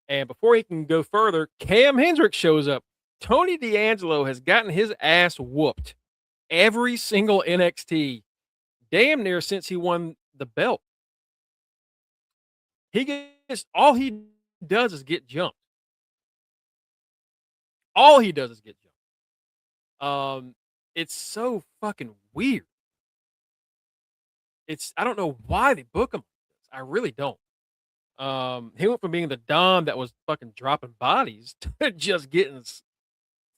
And before he can go further, Cam Hendricks shows up. Tony D'Angelo has gotten his ass whooped every single NXT, damn near since he won the belt. All he does is get jumped. All he does is get jumped. It's so fucking weird. I don't know why they book him. I really don't. He went from being the Dom that was fucking dropping bodies to just getting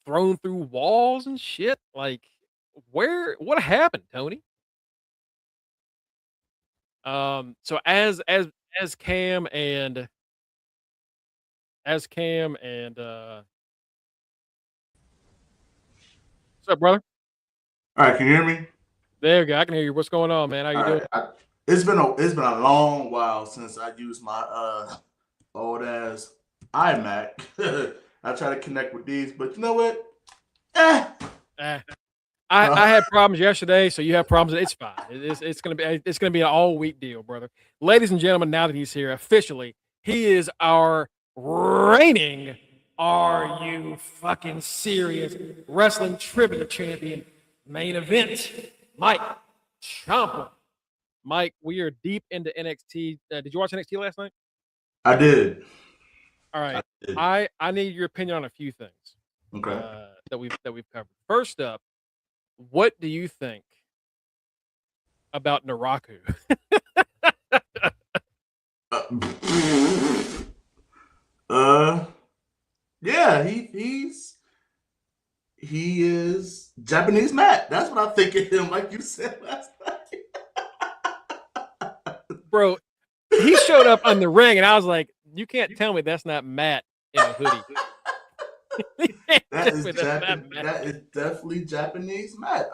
thrown through walls and shit. Like, what happened, Tony? So as Cam and what's up, brother? All right, can you hear me? There you go. I can hear you. What's going on, man? How you doing? It's been a long while since I used my old ass iMac. I try to connect with these, but you know what? I had problems yesterday, so you have problems. It's fine. It's gonna be an all week deal, brother. Ladies and gentlemen, now that he's here officially, he is our reigning "Are You Fucking Serious" wrestling trivia champion. Main event, Mike Ciampa. Mike, we are deep into NXT. Did you watch NXT last night? I did. All right. I need your opinion on a few things. Okay. That we've covered. First up, what do you think about Naraku? Yeah, he's he is Japanese Matt. That's what I think of him, like you said last night. Bro, he showed up on the ring, and I was like, "You can't tell me that's not Matt in a hoodie." That is that is definitely Japanese Matt.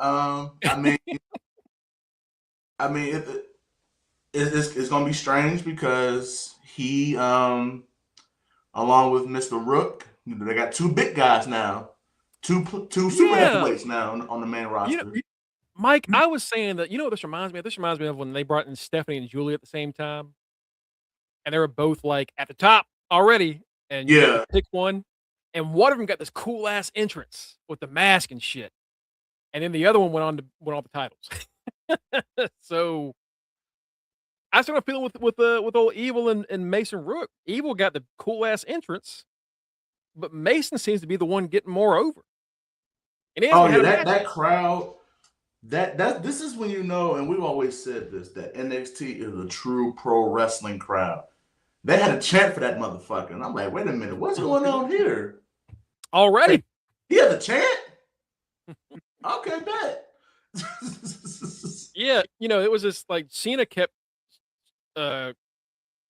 It's gonna be strange because he, along with Mr. Rook, they got two big guys now, two super heavyweights now on the main roster. Mike, I was saying that, what this reminds me of? This reminds me of when they brought in Stephanie and Julie at the same time, and they were both, like, at the top already, and you had to pick one, and one of them got this cool-ass entrance with the mask and shit, and then the other one went on the titles. So, I started feeling with old Evil and Mason Rook. Evil got the cool-ass entrance, but Mason seems to be the one getting more over. And he hasn't had a match. That crowd. This is when you know, and we've always said this, that NXT is a true pro wrestling crowd. They had a chant for that motherfucker, and I'm like, wait a minute, what's going on here? Already? Like, he has a chant? Okay, bet. Yeah, it was just like Cena kept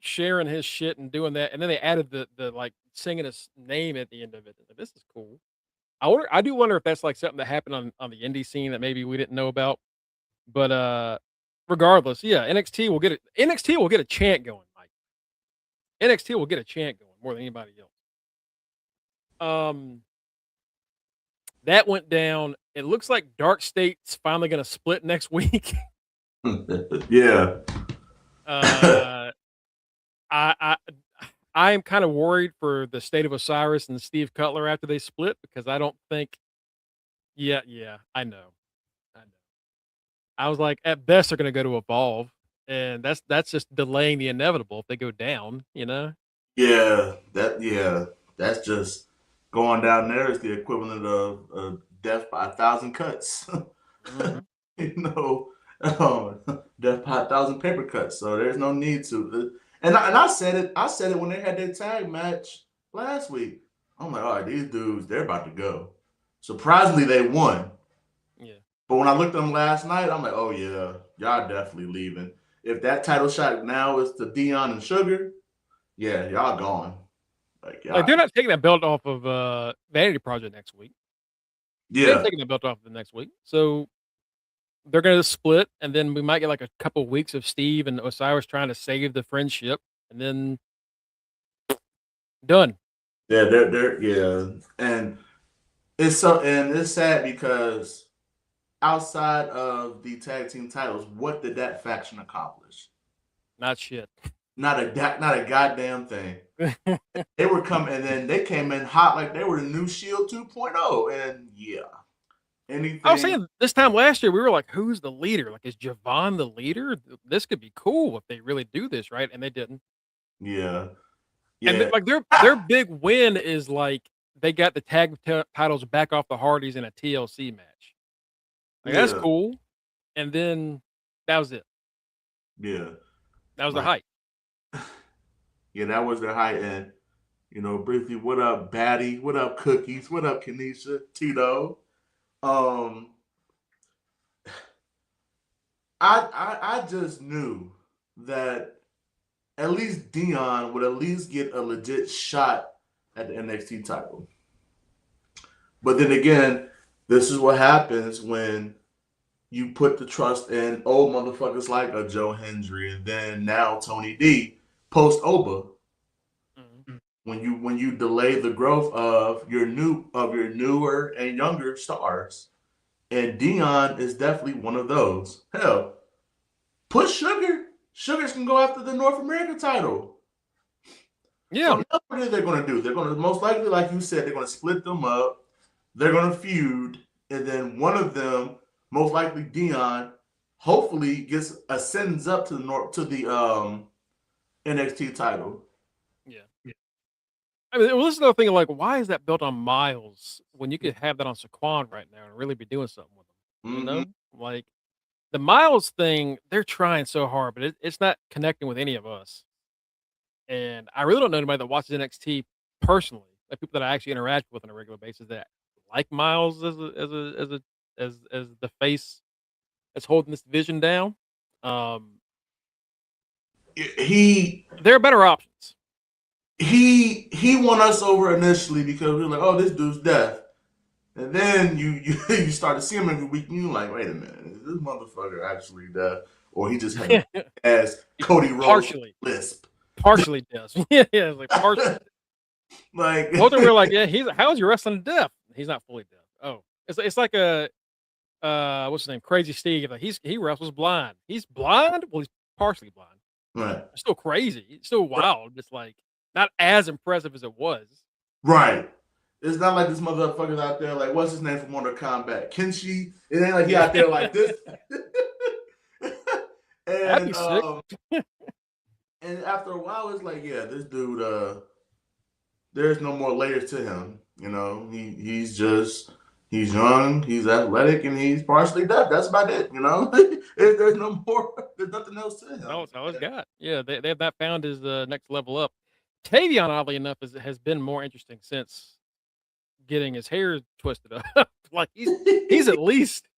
sharing his shit and doing that, and then they added the like singing his name at the end of it. Like, this is cool. I do wonder if that's like something that happened on the indie scene that maybe we didn't know about. But regardless, yeah, NXT will get a chant going, Mike. NXT will get a chant going more than anybody else. That went down. It looks like Dark State's finally gonna split next week. Yeah. I am kind of worried for the State of Osiris and Steve Cutler after they split, because I don't think. Yeah, I know. I was like, at best they're gonna go to Evolve, and that's just delaying the inevitable if they go down. Yeah, that's just going down there is the equivalent of death by 1,000 cuts. Death by 1,000 paper cuts. So there's no need to. And I said it when they had their tag match last week. I'm like, all right, these dudes, they're about to go. Surprisingly, they won. Yeah. But when I looked at them last night, I'm like, oh yeah, y'all definitely leaving. If that title shot now is to Dion and Sugar, yeah, y'all gone. Like they're not taking that belt off of Vanity Project next week. Yeah, they're taking the belt off of the next week. So they're gonna split, and then we might get like a couple of weeks of Steve and Osiris trying to save the friendship, and then done. Yeah, they're and it's sad because outside of the tag team titles, what did that faction accomplish? Not shit. Not a goddamn thing. They were coming, and then they came in hot like they were the new Shield 2.0, and yeah. Anything. I was saying this time last year, we were like, who's the leader? Like, is Javon the leader? This could be cool if they really do this, right? And they didn't. Yeah. And like their big win is like they got the tag titles back off the Hardys in a TLC match. Like, that's cool. And then that was it. Yeah. That was the height. Yeah, that was their height. And, briefly, what up, Batty? What up, Cookies? What up, Kenesha? Tito? I just knew that at least Dion would at least get a legit shot at the NXT title. But then again, this is what happens when you put the trust in old motherfuckers like a Joe Hendry and then now Tony D post Oba. Mm-hmm. When you delay the growth of your newer and younger stars. And Dion is definitely one of those. Hell, put Sugar. Sugars can go after the North American title. Yeah. So that's what they're going to do. They're going to most likely, like you said, they're going to split them up. They're going to feud. And then one of them, most likely Dion, hopefully ascends up to the NXT title. Yeah. I mean, well, this is another thing. Like, why is that built on Miles when you could have that on Saquon right now and really be doing something with them? Mm-hmm. Like the Miles thing, they're trying so hard, but it's not connecting with any of us. And I really don't know anybody that watches NXT personally, like people that I actually interact with on a regular basis that like Miles as the face that's holding this division down. He There are better options. he won us over initially because we were like, oh, this dude's deaf. And then you start to see him every week, and you're like, wait a minute, is this motherfucker actually deaf? Or he just had as Cody Rhodes lisp. Partially deaf. Yeah, it's like partially. Like both of them were like, yeah, how's your wrestling deaf? He's not fully deaf. Oh. It's like a what's his name? Crazy Steve. Like he wrestles blind. He's blind? Well, he's partially blind. Right. It's still crazy. It's still wild. It's like not as impressive as it was. Right. It's not like this motherfucker's out there like, what's his name from Mortal Kombat? Kenshi? It ain't like he out there like this. That'd be sick. And after a while, it's like, yeah, this dude, there's no more layers to him. You know, he's young, he's athletic, and he's partially deaf. That's about it. You know, there's no more. There's nothing else to him. That's all he's got. Yeah, they have not found his next level up. Tavion, oddly enough, has been more interesting since getting his hair twisted up. Like he's at least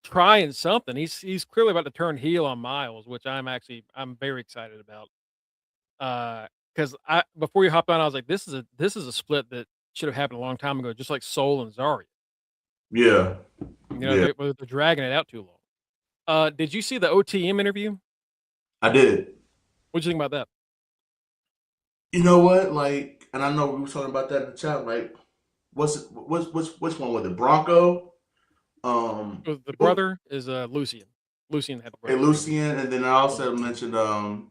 trying something. He's clearly about to turn heel on Miles, which I'm very excited about. Because before you hop on, I was like, this is a split that should have happened a long time ago, just like Soul and Zarya. Yeah. You know, they're dragging it out too long. Did you see the OTM interview? I did. What'd you think about that? You know what? Like, and I know we were talking about that in the chat. Like, which one was it? Bronco? The brother is Lucien. Lucien had the brother. Hey, Lucien, and then I also mentioned one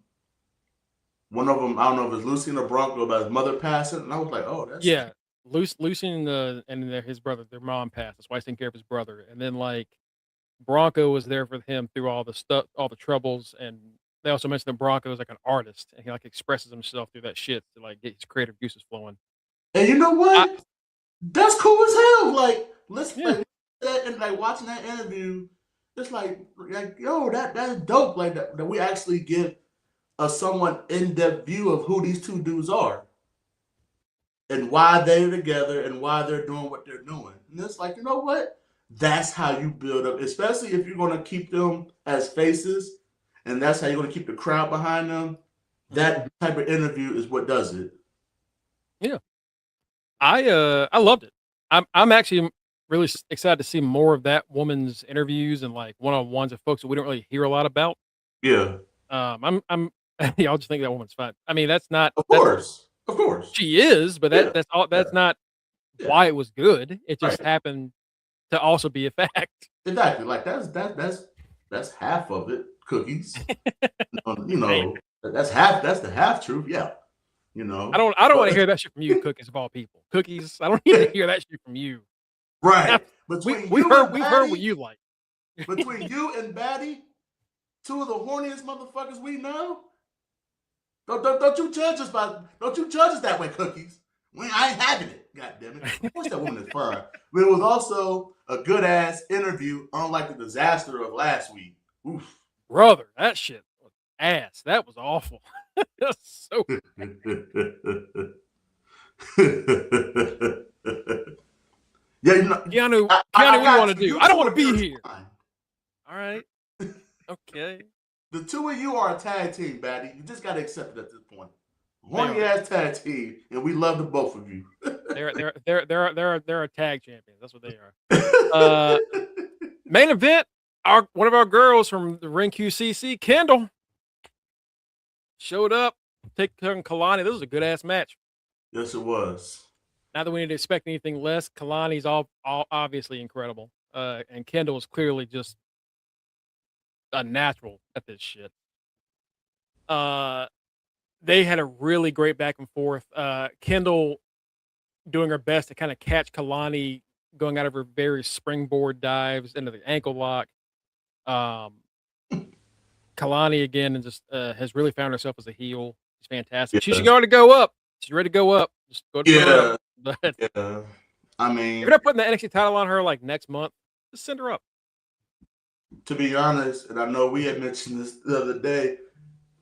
of them. I don't know if it's Lucien or Bronco about his mother passing, and I was like, oh, that's Lucien and his brother, their mom passed. That's why he's taking care of his brother. And then like Bronco was there for him through all the stuff, all the troubles, and they also mentioned that Bronco is like an artist and he like expresses himself through that shit to like get his creative juices flowing. And you know what? That's cool as hell. Like, like that and like watching that interview, it's like yo, that's dope. Like that we actually get a somewhat in-depth view of who these two dudes are and why they're together and why they're doing what they're doing. And it's like, you know what? That's how you build up, especially if you're going to keep them as faces, and that's how you're going to keep the crowd behind them. That type of interview is what does it. Yeah, I loved it. I'm actually really excited to see more of that woman's interviews and like one-on-ones of folks that we don't really hear a lot about. Yeah. I'm y'all just think that woman's fine. I mean, that's not of course she is, but that's all. That's not why it was good. It just happened to also be a fact. Exactly. Like that's half of it. Cookies. You know, that's the half truth. Yeah. You know. I don't want to hear that shit from you, Cookies of all people. Cookies. I don't need to hear that shit from you. Right. We've heard what you like. Between you and Batty, two of the horniest motherfuckers we know. Don't you judge us that way, Cookies. I ain't having it. God damn it. Of course that woman is fine. But it was also a good ass interview, unlike the disaster of last week. Oof. Brother, that shit was ass. That was awful. That's so yeah, you know, Keanu, what do you want to do? I don't want to be here. Fine. All right. Okay. The two of you are a tag team, Batty. You just got to accept it at this point. Horny ass tag team, and we love the both of you. they're a tag champions. That's what they are. Main event. One of our girls from the Ring QCC, Kendall, showed up. Taking Kalani. This was a good ass match. Yes, it was. Not that we need to expect anything less. Kalani's all obviously incredible, and Kendall is clearly just a natural at this shit. They had a really great back and forth. Kendall doing her best to kind of catch Kalani going out of her various springboard dives into the ankle lock. Kalani again and just has really found herself as a heel. She's fantastic. Yes. She should go up. She's ready to go up. Just go to her. But I mean, if you're not putting the NXT title on her like next month, just send her up. To be honest, and I know we had mentioned this the other day,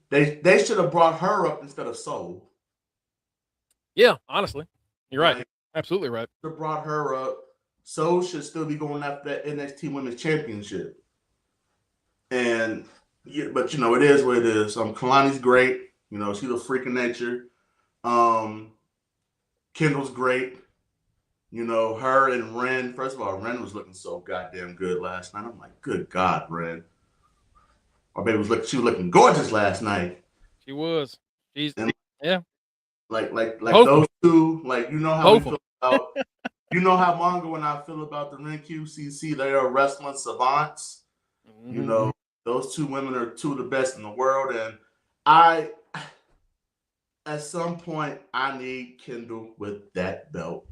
they should have brought her up instead of Soul. Yeah, honestly, you're right. Absolutely right. They brought her up. so should still be going after that NXT Women's Championship. And but it is what it is. Kalani's great. She's a freak of nature. Kendall's great. Her and Ren. First of all, Ren was looking so goddamn good last night. I'm like, good God, Ren. Our baby she was looking gorgeous last night. She was. She's like those two. Like how we feel about. How Mongo and I feel about the Ren QCC. They are wrestling savants. Mm-hmm. Those two women are two of the best in the world, and at some point, I need Kendall with that belt.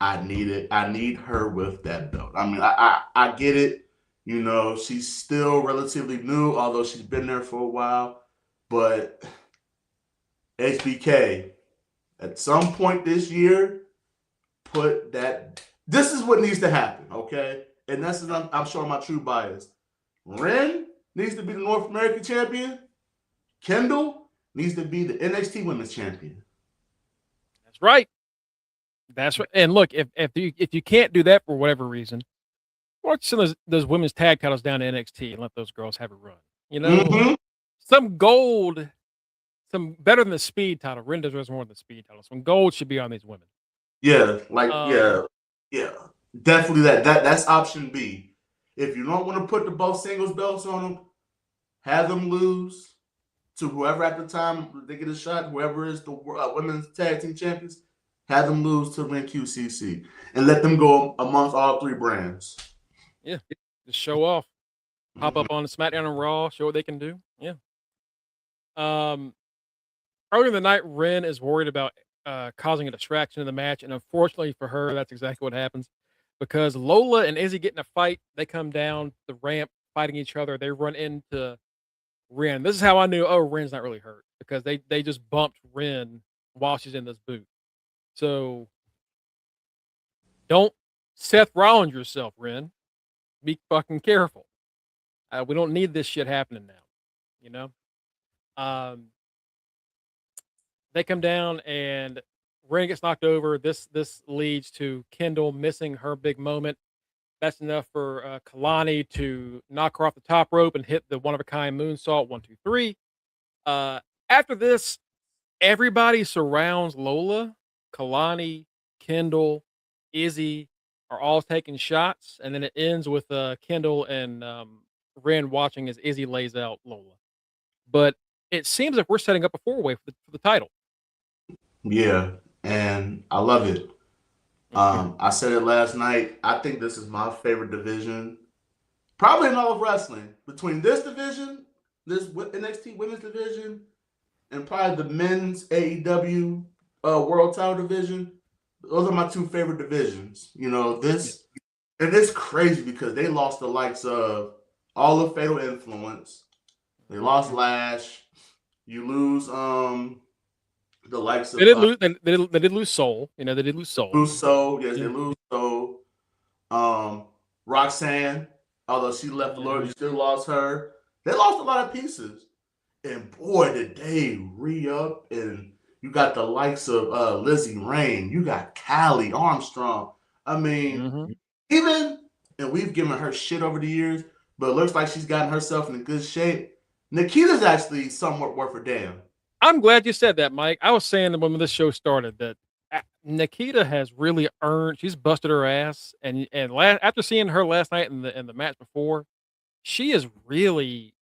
I need it. I need her with that belt. I mean, I get it. She's still relatively new, although she's been there for a while. But HBK, at some point this year, this is what needs to happen, okay? And that's I'm showing my true bias. Ren needs to be the North American champion. Kendall needs to be the NXT Women's Champion. That's right. That's right. And look, if you can't do that for whatever reason, why don't you send those women's tag titles down to NXT and let those girls have a run? Some gold, some better than the speed title. Ren deserves more than the speed title. Some gold should be on these women. Yeah, yeah, definitely that's option B. If you don't want to put the both singles belts on them, have them lose to whoever at the time they get a shot, whoever is the women's tag team champions, have them lose to Ren QCC and let them go amongst all three brands. Yeah, just show off. Pop up on the SmackDown and Raw, show what they can do. Yeah. Earlier in the night, Ren is worried about causing a distraction in the match, and unfortunately for her, that's exactly what happens. Because Lola and Izzy get in a fight, they come down the ramp fighting each other. They run into Ren. This is how I knew, Ren's not really hurt, because they just bumped Ren while she's in this boot. So don't Seth Rollins yourself, Ren. Be fucking careful. We don't need this shit happening now. They come down and Ren gets knocked over. This leads to Kendall missing her big moment. That's enough for Kalani to knock her off the top rope and hit the one-of-a-kind moonsault, 1, 2, 3. After this, everybody surrounds Lola. Kalani, Kendall, Izzy are all taking shots, and then it ends with Kendall and Ren watching as Izzy lays out Lola. But it seems like we're setting up a four-way for the title. Yeah, and I love it. I said it last night. I think this is my favorite division, probably in all of wrestling. Between this division, this NXT Women's division, and probably the men's AEW World Title division, those are my two favorite divisions. This, and it's crazy because they lost the likes of all of Fatal Influence. They lost Lash. You lose the likes of they did lose Soul. They did lose Soul. Lose Soul, yes, they lose Soul. Roxanne, although she left the Lord, you still lost her. They lost a lot of pieces. And boy, did they re-up. And you got the likes of Lizzie Rain. You got Callie Armstrong. I mean, and we've given her shit over the years, but it looks like she's gotten herself in a good shape. Nikita's actually somewhat worth a damn. I'm glad you said that, Mike. I was saying when this show started that Nikita has really earned. She's busted her ass, and after seeing her last night in the match before, she has really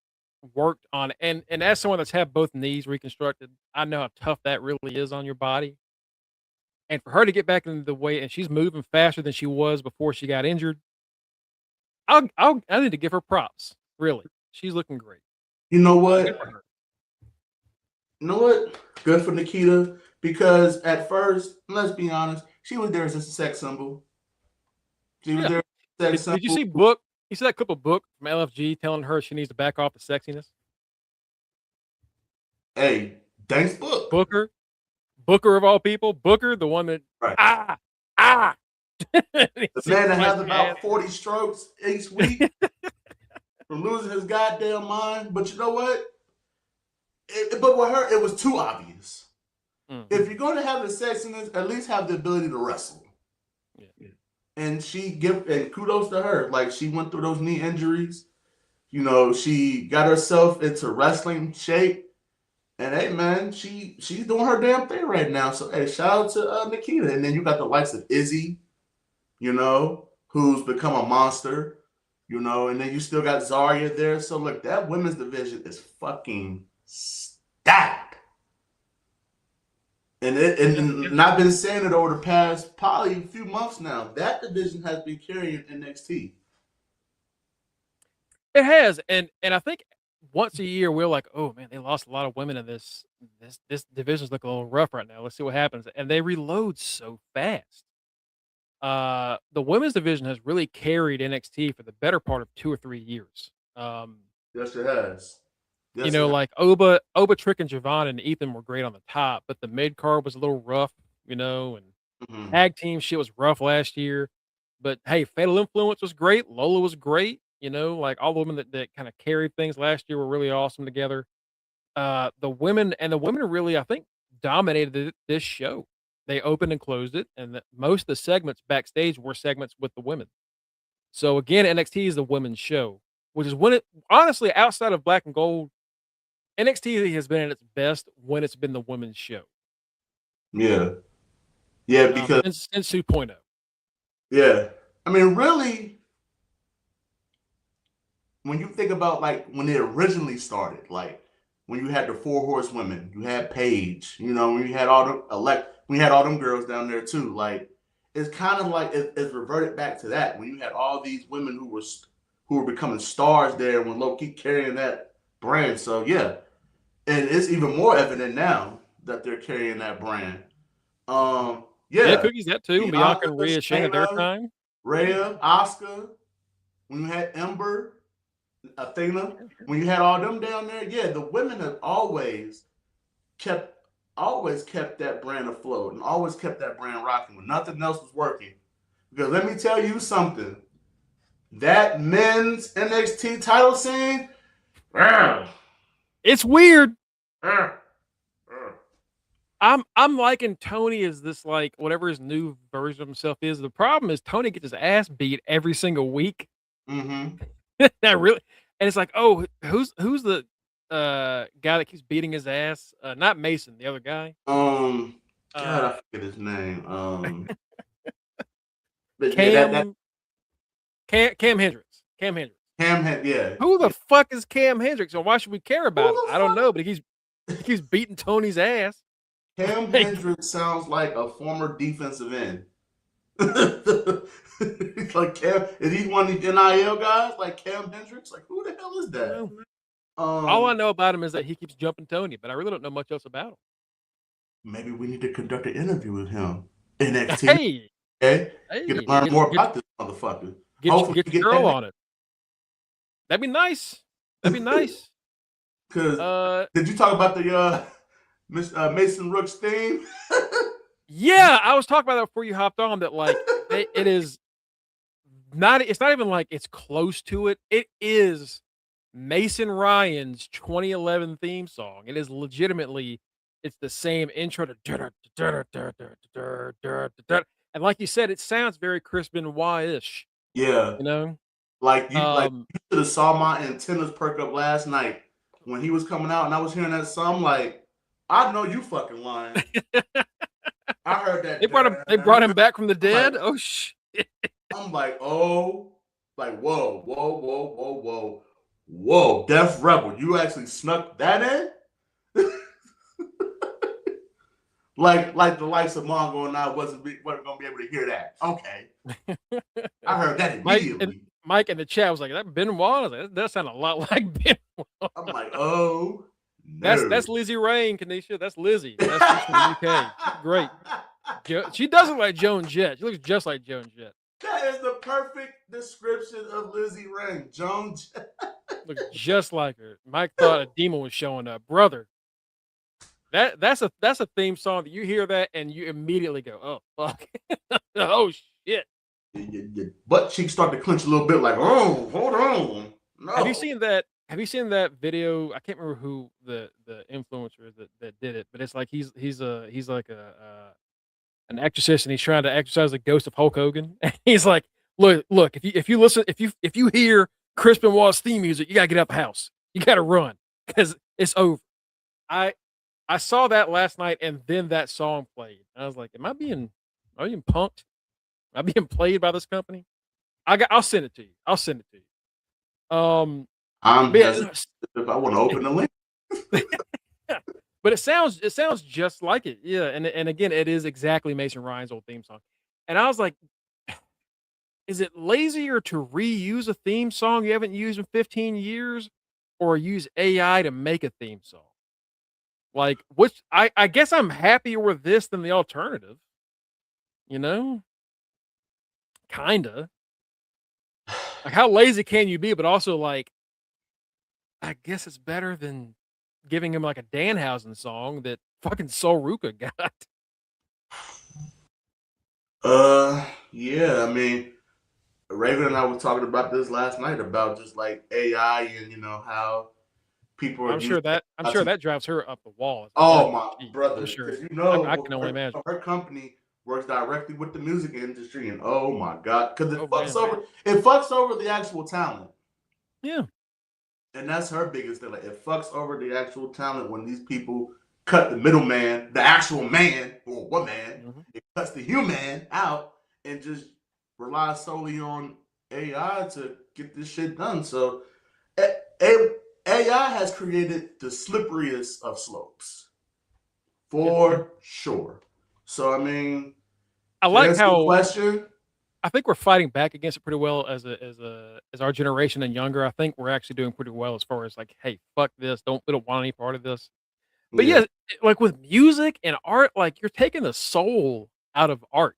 worked on it. And as someone that's had both knees reconstructed, I know how tough that really is on your body. And for her to get back into the way, and she's moving faster than she was before she got injured. I need to give her props. Really, she's looking great. You know what? Good for Nikita, because at first, let's be honest, she was there as a sex symbol. She was there as a sex symbol. Did you see Book? You see that clip of Book from LFG telling her she needs to back off the sexiness? Hey, thanks, Book. Booker of all people. Booker, the one that the man that has about 40 strokes each week from losing his goddamn mind. But you know what? But with her, it was too obvious. If you're going to have the sexiness, at least have the ability to wrestle. Yeah. and and kudos to her. Like, she went through those knee injuries. You know, she got herself into wrestling shape. And hey, man, she's doing her damn thing right now. So hey, shout out to Nikita. And then you got the likes of Izzy, you know, who's become a monster, you know, and then you still got Zarya there. So look, that women's division is fucking stacked. And I've been saying it over the past probably a few months now. That division has been carrying NXT. It has, and I think once a year we're like, oh man, they lost a lot of women in this division's looking a little rough right now. Let's see what happens, and they reload so fast. The women's division has really carried NXT for the better part of 2 or 3 years. Yes, it has. You Yes, know, it has. like Oba, Trick, and Javon and Ethan were great on the top, but the mid card was a little rough, you know, and Mhm. tag team shit was rough last year. But hey, Fatal Influence was great. Lola was great. You know, like all the women that kind of carried things last year were really awesome together. The women really, I think, dominated this show. They opened and closed it, and most of the segments backstage were segments with the women. So again, NXT is the women's show, which is when it honestly outside of Black and Gold, NXT has been at its best when it's been the women's show. Yeah. Yeah, because Since 2.0. yeah. I mean, really, when you think about like when it originally started, like when you had the four horsewomen, you had Paige, you know, when you had all the we had all them girls down there too. Like it's kind of like it's reverted back to that when you had all these women who were becoming stars there when low key carrying that brand. So yeah, and it's even more evident now that they're carrying that brand. Yeah, Yeah, Cookies that too. Bianca Bianca, and Rhea Shayna their Shayna, time. Rhea, Asuka, when you had Ember, Athena, when you had all them down there, yeah, the women have kept always kept that brand afloat and always kept that brand rocking when nothing else was working. Because let me tell you something, that men's NXT title scene, It's weird. uh, I'm liking Tony as this like whatever his new version of himself is. The problem is Tony gets his ass beat every single week. mm-hmm. That really, and it's like, oh, who's the guy that keeps beating his ass? Not Mason, the other guy. God, Uh, I forget his name. But yeah, that Cam Cam Hendricks. Cam Hendricks. Cam had, yeah, Who the yeah. fuck is Cam Hendricks, and why should we care Who about it? the I don't fuck? know, but he keeps beating Tony's ass. Cam Like, Hendricks sounds like a former defensive end. Like Cam, is he one of these NIL guys like Cam Hendricks? Like who the hell is that? no. All I Um, know about him is that he keeps jumping Tony, but I really don't know much else about maybe we need to conduct an interview with him. him. NXT, Hey, okay? Get to hey, learn more about this motherfucker. Hopefully get we your get girl that on it. That'd be nice. That'd be nice. because Uh, did you talk about the Mason Rook's theme? yeah, I was talking about that before you hopped on. That like it is not. It's not even like it's close to it. It is Mason Ryan's 2011 theme song. It is legitimately. It's the same intro to and like you said, it sounds very Chris Benoit-ish. Yeah, You know. like Um, you should have saw my antennas perk up last night when he was coming out and I was hearing that song. I'm like, I know you fucking lying. I heard that. They brought him back from the I'm dead. like, Oh shit! I'm like, oh, like whoa, whoa, whoa, whoa, whoa, whoa, Death Rebel, you actually snuck that in? Like the likes of Mongo and I wasn't gonna be able to hear that. Okay, I heard that Mike and immediately. Mike in the chat was like, "That Benoit." I was like, "That does sound a lot like Benoit." I'm like, oh no. That's Lizzie Rain, Kanisha. That's Lizzie. She's from the UK. She's great. She does look like Joan Jett. She looks just like Joan Jett. That is the perfect description of Lizzie Ring. Jones. Looks just like her. Mike thought a demon was showing up, brother. That's a theme song that you hear that and you immediately go, "Oh fuck, oh shit." Your butt cheeks start to clench a little bit, like, oh, hold on. Have you No. seen that? Have you seen that video? I can't remember who the influencer is that did it, but it's like he's like a an exorcist, and he's trying to exorcise the ghost of Hulk Hogan. And he's like, look, if you listen, if you hear Chris Benoit's theme music, you gotta get out the house. You gotta run because it's over. I I saw that last night, and then that song played. I was like, am I being punked? Am I being played by this company? I'll send it to you. I'll send it to you. I'm But hesitant yeah, if I want to open the link. but it sounds just like it. Yeah, and again, it is exactly Mason Ryan's old theme song. And I was like, is it lazier to reuse a theme song you haven't used in 15 years, or use AI to make a theme song? Like, which I guess I'm happier with this than the alternative. You know, kinda. Like, how lazy can you be? But also, like, I guess it's better than giving him like a Danhausen song that fucking Sol Ruka got. Yeah, I mean, Raven and I were talking about this last night about just like AI and how people are using I'm AI sure to. that drives her up the wall as a Oh marketing my chief. I'm brother, sure. because I can only imagine. her company works directly with the music industry, and oh my god, because Oh man. it fucks over the actual talent. Yeah. And that's her biggest thing. Like, it fucks over the actual talent when these people cut the middleman, the actual man or woman. Mhm. It cuts the human out and just relies solely on AI to get this shit done. So AI has created the slipperiest of slopes Yeah. for sure. So I mean, I to like answer your how question, I think we're fighting back against it pretty well as our generation and younger. I think we're actually doing pretty well as far as like, hey, fuck this. We don't want any part of this. But yeah, yeah, like with music and art, like you're taking the soul out of art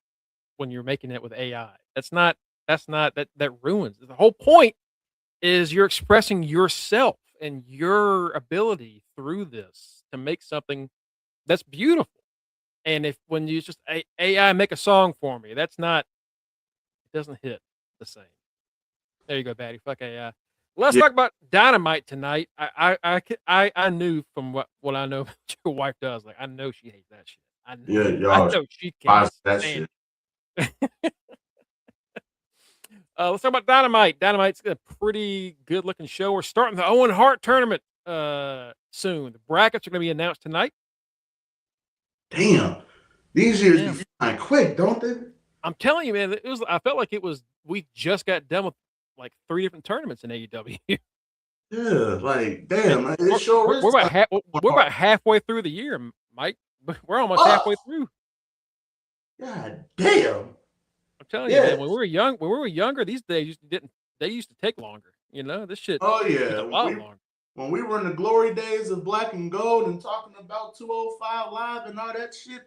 when you're making it with AI. That ruins. The whole point is you're expressing yourself and your ability through this to make something that's beautiful. And if when you just AI make a song for me, that's not it doesn't hit the same. There you go, Batty. Fuck AI. Let's yeah, talk about Dynamite tonight. I knew from what I know what your wife does. Like I know she hates that shit. yeah, I y'all know she can't buys that stand shit. it. Let's talk about Dynamite. Dynamite's a pretty good looking show. We're starting the Owen Hart tournament soon. The brackets are going to be announced tonight. Damn, these years Yeah, be flying quick, don't they? I'm telling you, man. It was. I felt like it was. We just got done with like 3 different tournaments in AEW. Yeah, like And damn, it sure is time going we're hard. about halfway through the year, Mike. We're almost Fuck, halfway through. god damn. I'm telling you, Yeah. man. When we were younger, these days didn't. They used to take longer. You know, this shit Oh took yeah. a lot longer. When we were in the glory days of Black and Gold and talking about 205 Live and all that shit,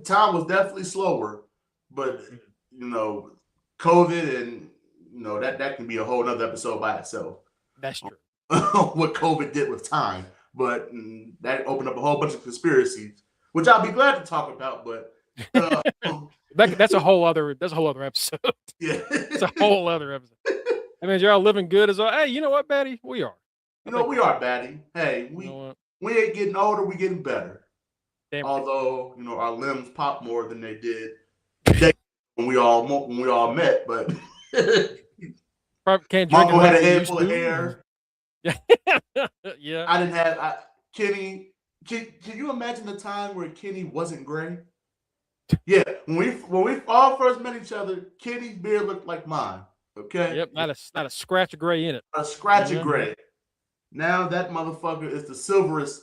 time was definitely slower. But Mhm. you know, COVID and that can be a whole nother episode by itself. That's true. What COVID did with time. But that opened up a whole bunch of conspiracies, which I'll be glad to talk about. But That's a whole other. That's a whole other episode. yeah. It's a whole other episode. I mean, you're all living good as well. Hey, you know what, Betty? We are. I think We we are. are batty. Hey, You know what? we ain't getting older, we getting better. Damn right. Although, our limbs pop more than they did days when we all met, but Probably can't drink as Mongo much had a as we head used full of to. hair. Yeah. Yeah. I didn't have Kenny. Can you imagine the time where Kenny wasn't gray? Yeah, when we all first met each other, Kenny's beard looked like mine. Okay, Yep. Not a scratch of gray in it. a You scratch of know? gray. Now that motherfucker is the silverest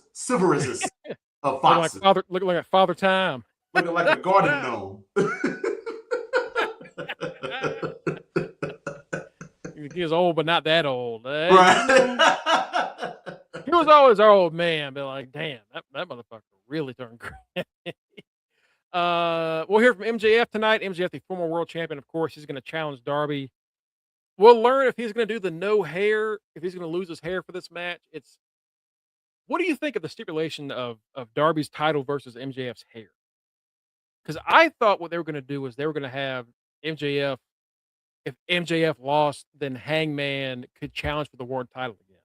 of foxes, Looking like Father Time. looking like a garden gnome. He was old, but not that old. Right. He was always our old man, but like, damn, that motherfucker really turned gray. We'll hear from MJF tonight. MJF, the former world champion, of course, he's going to challenge Darby. We'll learn if he's going to do the no hair, if he's going to lose his hair for this match. What do you think of the stipulation of Darby's title versus MJF's hair? Because I thought what they were going to do was they were going to have MJF. If MJF lost, then Hangman could challenge for the world title again.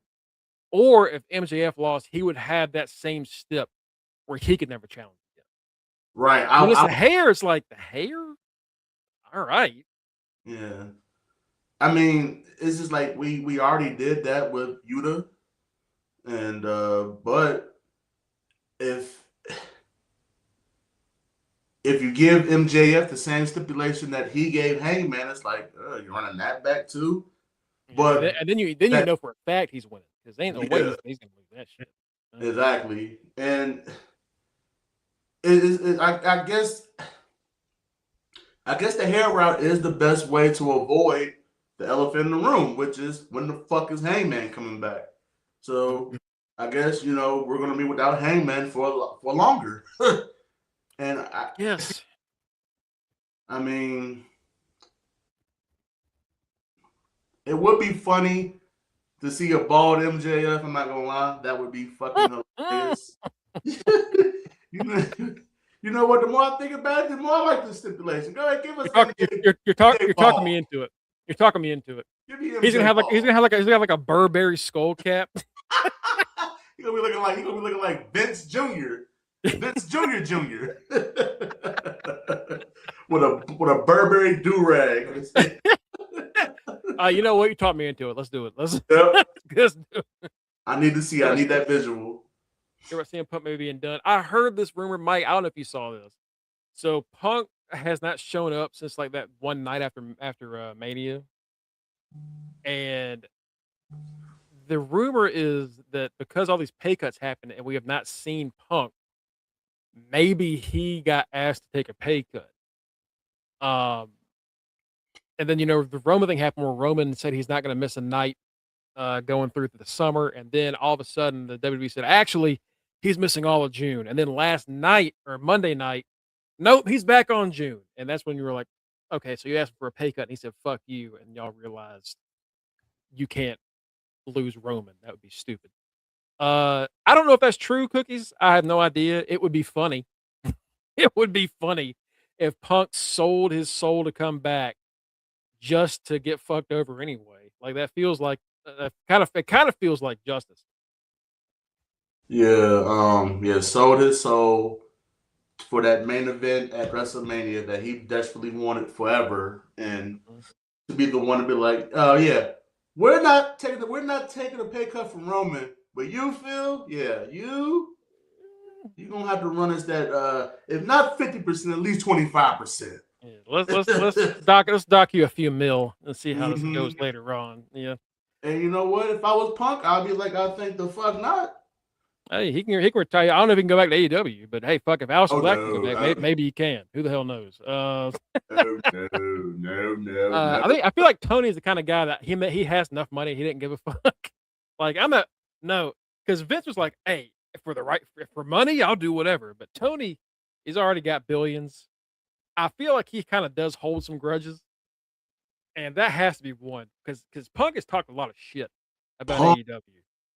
Or if MJF lost, he would have that same stip where he could never challenge again. Right. When it's the hair, it's like the hair. All right. Yeah. I mean, it's just like we already did that with Yuta, and but if you give MJF the same stipulation that he gave Hangman, it's like you're running that back too. But and then you know for a fact he's winning because ain't no way he's gonna lose that shit. Exactly, and I guess the hair route is the best way to avoid the elephant in the room, which is when the fuck is Hangman coming back? So I guess we're gonna be without Hangman for longer. And yes, I mean, it would be funny to see a bald MJF. I'm not gonna lie, that would be fucking hilarious. You know what? The more I think about it, the more I like the stipulation. Go ahead, give us. You're talking me into it. You're talking me into it. He's gonna have like a Burberry skull cap. He's gonna be looking like Vince Jr. Vince Jr. Jr. with a Burberry do-rag. You know what? You taught me into it. Let's do it. Let's do it. I need that visual. You're CM Punk maybe being done. I heard this rumor, Mike. I don't know if you saw this. So Punk has not shown up since like that one night after Mania, and the rumor is that because all these pay cuts happened and we have not seen Punk, maybe he got asked to take a pay cut. And then the Roman thing happened where Roman said he's not going to miss a night going through the summer, and then all of a sudden the WWE said actually he's missing all of June, and then last night or Monday night, nope, he's back on June, and that's when you were like, okay, so you asked for a pay cut, and he said fuck you, and y'all realized you can't lose Roman. That would be stupid. I don't know if that's true, Cookies. I have no idea. It would be funny. It would be funny if Punk sold his soul to come back just to get fucked over anyway. Like that feels like it kind of feels like justice. Yeah, sold his soul for that main event at WrestleMania that he desperately wanted forever, and to be the one to be like, oh yeah, we're not taking a pay cut from Roman, but you feel, yeah, you're gonna have to run us that if not 50%, at least 25%. Yeah, let's dock you a few mil and see how this goes later on. Yeah. And you know what? If I was Punk, I'd be like, I think the fuck not. Hey, he can retire. I don't know if he can go back to AEW, but hey, fuck, if Aleister Black can go back, maybe he can. Who the hell knows? No. I feel like Tony's the kind of guy that he has enough money, he didn't give a fuck. Like because Vince was like, hey, for money, I'll do whatever. But Tony, he's already got billions. I feel like he kind of does hold some grudges, and that has to be one because Punk has talked a lot of shit about AEW.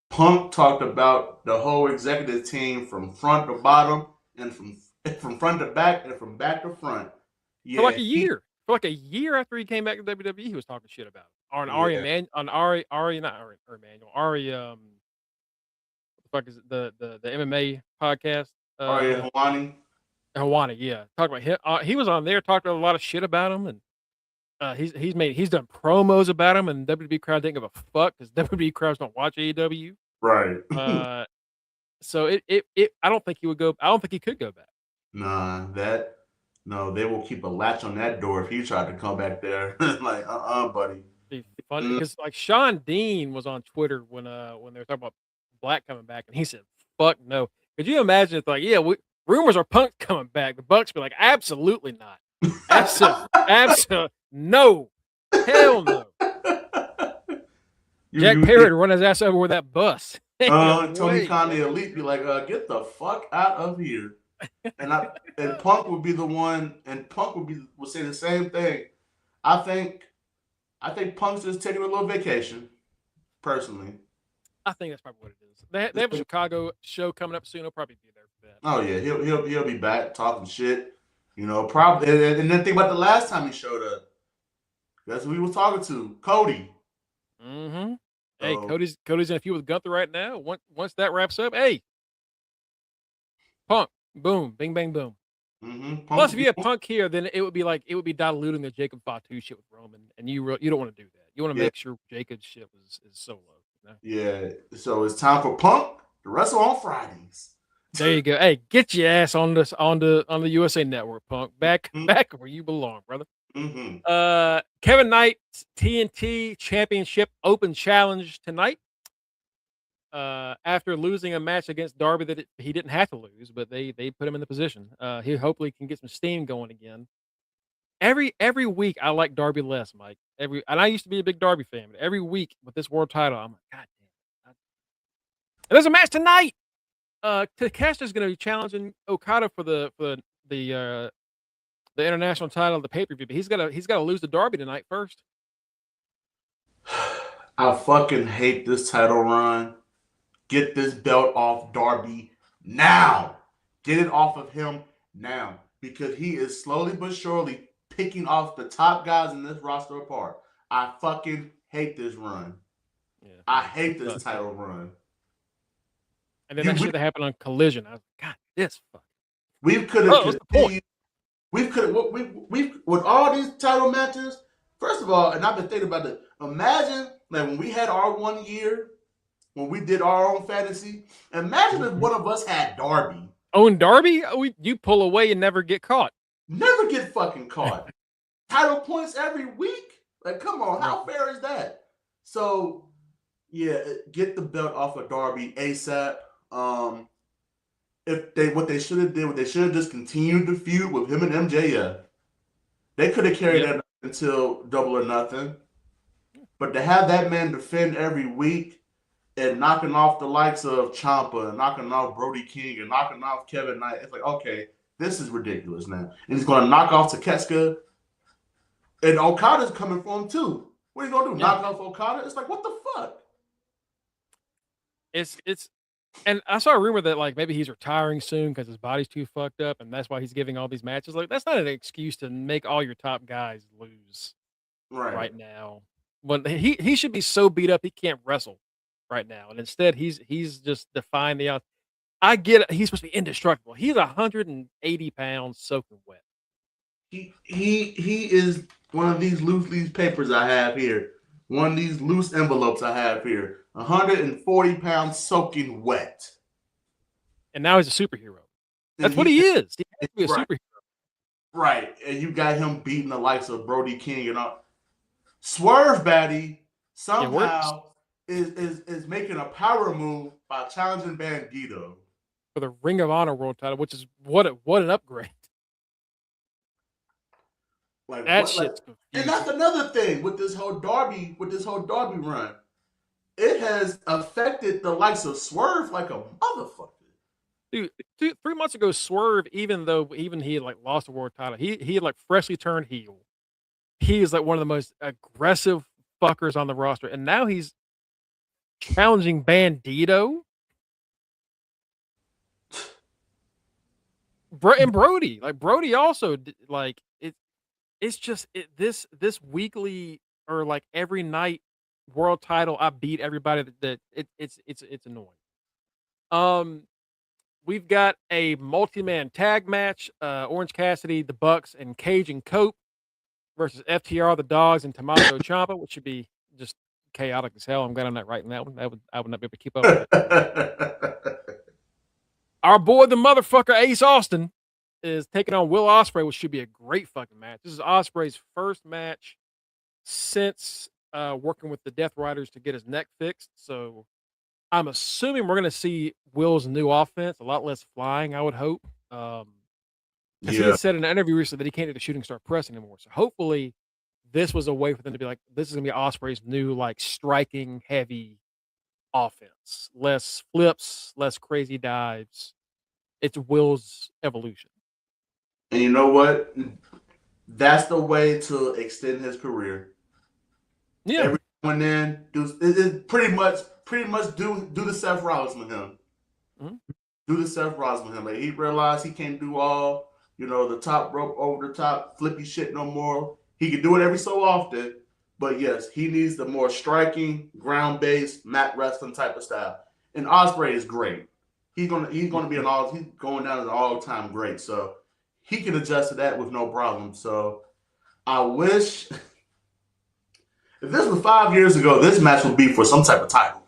Punk talked about the whole executive team from front to bottom and from front to back and from back to front. Yeah, for like a year. For like a year after he came back to WWE, he was talking shit about it. Or Ari what the fuck is it? The MMA podcast? Ari Hawani, yeah. Talk about him. He was on there, talked a lot of shit about him, and he's done promos about him, and WWE crowd didn't give a fuck because WWE crowds don't watch AEW. Right. So I don't think he would go. I don't think he could go back. No, they will keep a latch on that door if he tried to come back there. Like, buddy. It'd be funny because like Sean Dean was on Twitter when they were talking about Black coming back, and he said, "Fuck no." Could you imagine? It's like, yeah, rumors are Punk coming back. The Bucks be like, absolutely not. Absolutely. No. Hell no. Jack Perry run his ass over with that bus. Tony Khan, the Elite, be like, get the fuck out of here. And Punk would be the one, and Punk would say the same thing. I think Punk's just taking a little vacation, personally. I think that's probably what it is. They have a Chicago show coming up soon. He'll probably be there for that. Oh yeah, he'll be back talking shit. Probably. And then think about the last time he showed up. That's who he was talking to, Cody. Mm-hmm. Hey, Cody's in a feud with Gunther right now. Once that wraps up, hey, Punk, boom, bing, bang, boom. Plus, if you have Punk here, then it would be diluting the Jacob Fatu shit with Roman, and you don't want to do that. You want to make sure Jacob's shit is solo. You know? Yeah. So it's time for Punk to wrestle on Fridays. There you go. Hey, get your ass on the USA Network, Punk. Back where you belong, brother. Kevin Knight's TNT Championship Open Challenge tonight. After losing a match against Darby that he didn't have to lose, but they put him in the position. He hopefully can get some steam going again. Every week I like Darby less, Mike. And I used to be a big Darby fan, but every week with this world title, I'm like, God damn it. And there's a match tonight. Takeshi's going to be challenging Okada for the international title of the pay-per-view, but he's got to lose to Darby tonight first. I fucking hate this title run. Get this belt off Darby now. Get it off of him now, because he is slowly but surely picking off the top guys in this roster apart. I fucking hate this run. Yeah, I hate this title run. And then that should have happened on Collision. I was like, God, this fuck. We could have continued. We could with all these title matches. First of all, and I've been thinking about it. Imagine like when we had our 1 year, when we did our own fantasy. Imagine if one of us had Darby. Own Darby? You pull away and never get caught. Never get fucking caught. Title points every week. Like, come on, how fair is that? So, yeah, get the belt off of Darby ASAP. What they should have just continued the feud with him and MJF. They could have carried that until Double or Nothing. But to have that man defend every week and knocking off the likes of Ciampa and knocking off Brody King and knocking off Kevin Knight, it's like, okay, this is ridiculous now. And he's going to knock off Takeshita. And Okada's coming for him too. What are you going to do? Knock off Okada? It's like, what the fuck? And I saw a rumor that like maybe he's retiring soon because his body's too fucked up, and that's why he's giving all these matches. Like, that's not an excuse to make all your top guys lose right now. But he should be so beat up he can't wrestle right now, and instead he's just defying the odds. I get it. He's supposed to be indestructible. He's 180 pounds soaking wet. He is one of these loose leaf papers I have here. One of these loose envelopes I have here. 140 pounds soaking wet. And now he's a superhero. That's what he is. He has to be a superhero. Right. And you got him beating the likes of Brody King and all. Swerve Batty somehow is making a power move by challenging Bandito for the Ring of Honor world title, which is what an upgrade. Like that shit's confusing. And that's another thing with this whole Darby run. It has affected the likes of Swerve like a motherfucker. Dude, 3 months ago, Swerve, even he had like lost the world title, he had like freshly turned heel. He is like one of the most aggressive fuckers on the roster, and now he's challenging Bandito. And Brody, like Brody also like it's just this weekly or like every night world title. I beat everybody that it's annoying. We've got a multi-man tag match. Orange Cassidy, the Bucks, and Cage and Cope versus FTR, the Dogs, and Tommaso Ciampa, which should be just chaotic as hell. I'm glad I'm not writing that one. I would not be able to keep up with that. Our boy, the motherfucker Ace Austin, is taking on Will Ospreay, which should be a great fucking match. This is Ospreay's first match since working with the Death Riders to get his neck fixed. So I'm assuming we're going to see Will's new offense, a lot less flying, I would hope. He said in an interview recently that he can't do the shooting star press anymore. So hopefully this was a way for them to be like, this is going to be Ospreay's new, like, striking, heavy offense. Less flips, less crazy dives. It's Will's evolution. And you know what? That's the way to extend his career. Yeah. Every now and then, pretty much do the Seth Rollins with him. Mm-hmm. Do the Seth Rollins with him. Like, he realized he can't do all, the top rope over the top flippy shit no more. He can do it every so often, but yes, he needs the more striking, ground-based, mat wrestling type of style. And Ospreay is great. He's going to be he's going down as an all-time great. So he can adjust to that with no problem. So I wish if this was 5 years ago, this match would be for some type of title.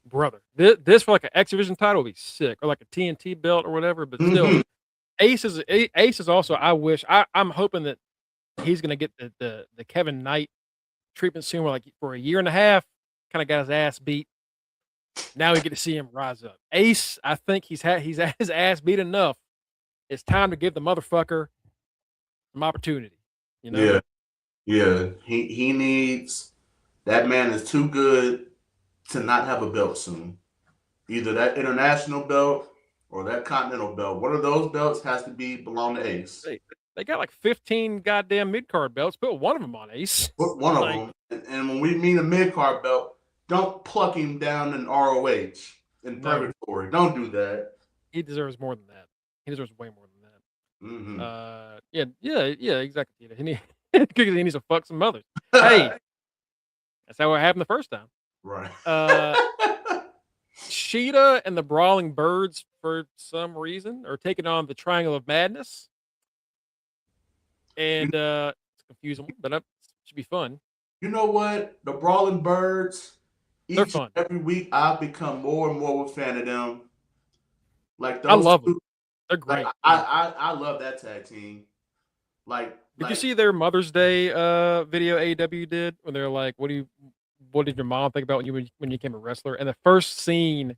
Brother, this for like an X Division title would be sick, or like a TNT belt or whatever. But still, Ace is also. I wish I'm hoping that he's gonna get the Kevin Knight treatment soon. Where like for a year and a half, kind of got his ass beat. Now we get to see him rise up. Ace, I think he's had his ass beat enough. It's time to give the motherfucker some opportunity. You know? Yeah. He needs. That man is too good to not have a belt soon. Either that international belt or that continental belt. One of those belts has to belong to Ace. They got like 15 goddamn mid-card belts. Put one of them on Ace. Put one of them. And when we mean a mid-card belt, don't pluck him down in ROH in purgatory. Don't do that. He deserves more than that. He deserves way more than that. Mm-hmm. Yeah, exactly. He needs to fuck some mothers. Hey, that's how it happened the first time. Right. Sheeta and the Brawling Birds, for some reason, are taking on the Triangle of Madness. And it's confusing, but it should be fun. You know what? The Brawling Birds, they're fun. Every week, I've become more and more a fan of them. Like those I love them. They're great. Like, I love that tag team. Did you see their Mother's Day video AEW did when they're like, what did your mom think about when you became a wrestler? And the first scene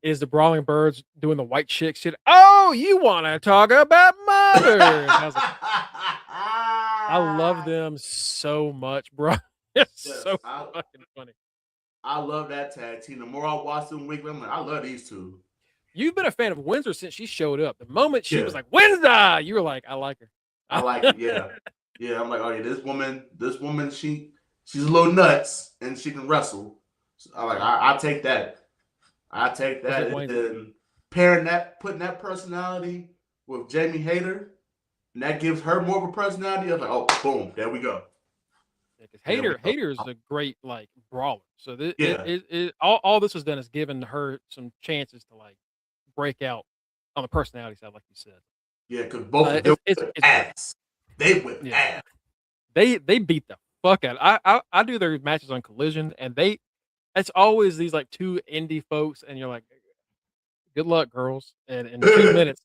is the Brawling Birds doing the white chick shit. Oh, you want to talk about mother? And I was like, I love them so much, bro. It's so fucking funny. I love that tag team. The more I watch them weekly, I'm like, I love these two. You've been a fan of Windsor since she showed up. The moment she was like, Wednesday, you were like, I like her. I like it, yeah. Yeah, I'm like, oh yeah, this woman, she's a little nuts and she can wrestle. So I'm like, I take that. I take that. And then putting that personality with Jamie Hayter, and that gives her more of a personality. I was like, oh, boom, there we go. Hayter is a great like brawler. So all this has done is given her some chances to like break out on the personality side, like you said. Yeah, because both of them ass. They whip ass. They beat the fuck out. I do their matches on Collision, and it's always these like two indie folks, and you're like, good luck, girls. And in 2 minutes,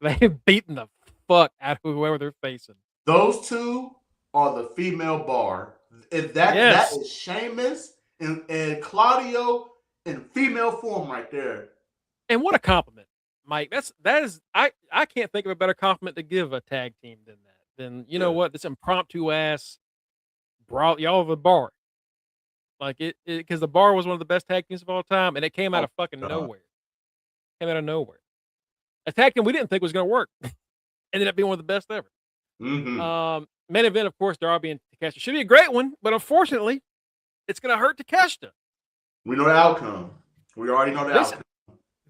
they've beaten the fuck out of whoever they're facing. Those two are the female bar. If that is Sheamus and Claudio in female form right there. And what a compliment, Mike. That is I can't think of a better compliment to give a tag team than that. Then you know what? This impromptu ass brought y'all the bar. Like it because the bar was one of the best tag teams of all time, and it came out of fucking nowhere. Came out of nowhere. A tag team we didn't think was gonna work. Ended up being one of the best ever. Mm-hmm. Main event, of course, Darby and Takeshita. Should be a great one, but unfortunately, it's gonna hurt Takeshita. We know the outcome. We already know the outcome.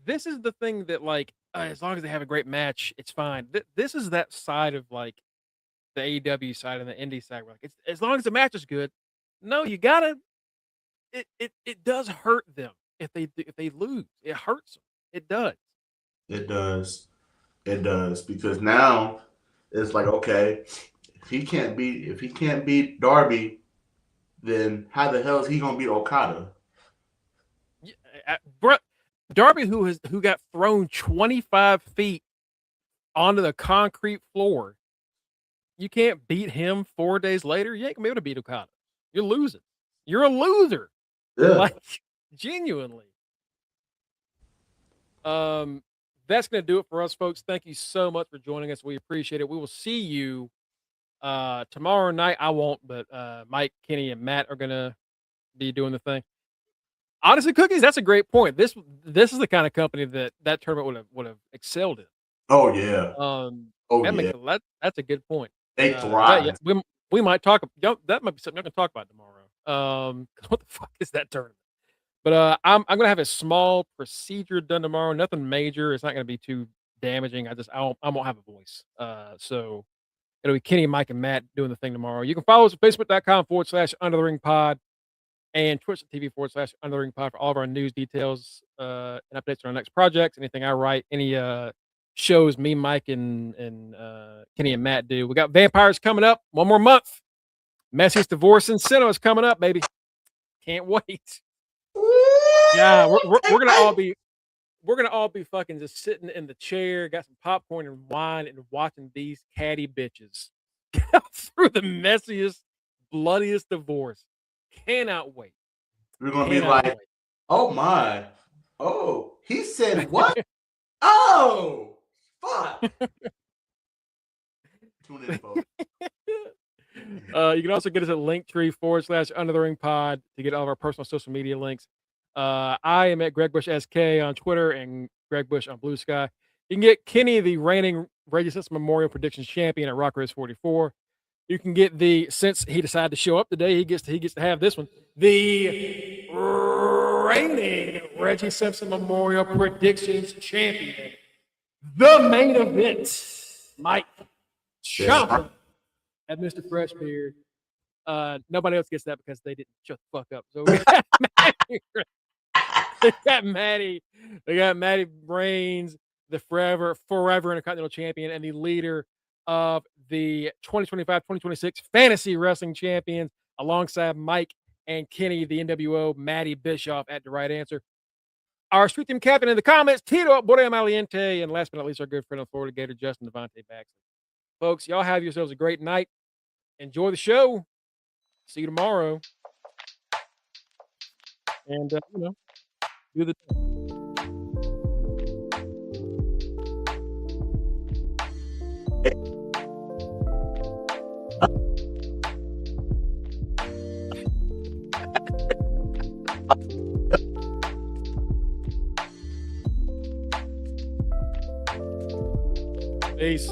This is the thing that, like, as long as they have a great match, it's fine. This is that side of like the AEW side and the indie side. Where, like, it's as long as the match is good. No, you gotta. It does hurt them if they lose. It hurts them. It does. It does. It does because now it's like, okay, if he can't beat Darby, then how the hell is he gonna beat Okada? Yeah, Darby, who got thrown 25 feet onto the concrete floor, you can't beat him 4 days later. You ain't gonna be able to beat Okada. You're losing. You're a loser. Yeah. Like, genuinely. That's gonna do it for us, folks. Thank you so much for joining us. We appreciate it. We will see you tomorrow night. I won't, but Mike, Kenny, and Matt are gonna be doing the thing. Honestly, Cookies, that's a great point. This is the kind of company that tournament would have excelled in. Oh yeah. That's a good point. They thrive. We might talk. That might be something I can talk about tomorrow. What the fuck is that tournament? But I'm gonna have a small procedure done tomorrow. Nothing major. It's not gonna be too damaging. I won't have a voice. So it'll be Kenny, Mike, and Matt doing the thing tomorrow. You can follow us at Facebook.com/Under the Ring Pod and Twitch.tv/Under the Ring Pod for all of our news details and updates on our next projects. Anything I write, any shows me, Mike, and Kenny and Matt do. We got Vampires coming up. One more month. Messiest Divorce in Cinema is coming up, baby. Can't wait. Yeah, we're gonna all be fucking just sitting in the chair, got some popcorn and wine, and watching these catty bitches go through the messiest, bloodiest divorce. Cannot wait. We're gonna be like, oh my, oh, he said what? Oh, fuck. Tune in, folks. You can also get us at linktree/UnderTheRingPod to get all of our personal social media links. I am at Greg Bush SK on Twitter and Greg Bush on Blue Sky. You can get Kenny, the reigning Regis Memorial Predictions Champion, at RockRiz44. You can get since he decided to show up today, he gets to have this one. The reigning Reggie Simpson Memorial Predictions Champion. The main event. Mike Chomper at Mr. Freshbeard. Nobody else gets that because they didn't shut the fuck up. So we got Maddie. They got Maddie Brains, the forever Intercontinental Champion and the leader of the 2025-2026 Fantasy Wrestling Champions, alongside Mike and Kenny, the NWO, Matty Bischoff at the right answer. Our Street Team Captain in the comments, Tito Borja Maliente, and last but not least, our good friend of Florida Gator, Justin Devontae Baxter. Folks, y'all have yourselves a great night. Enjoy the show. See you tomorrow. And, do the Peace.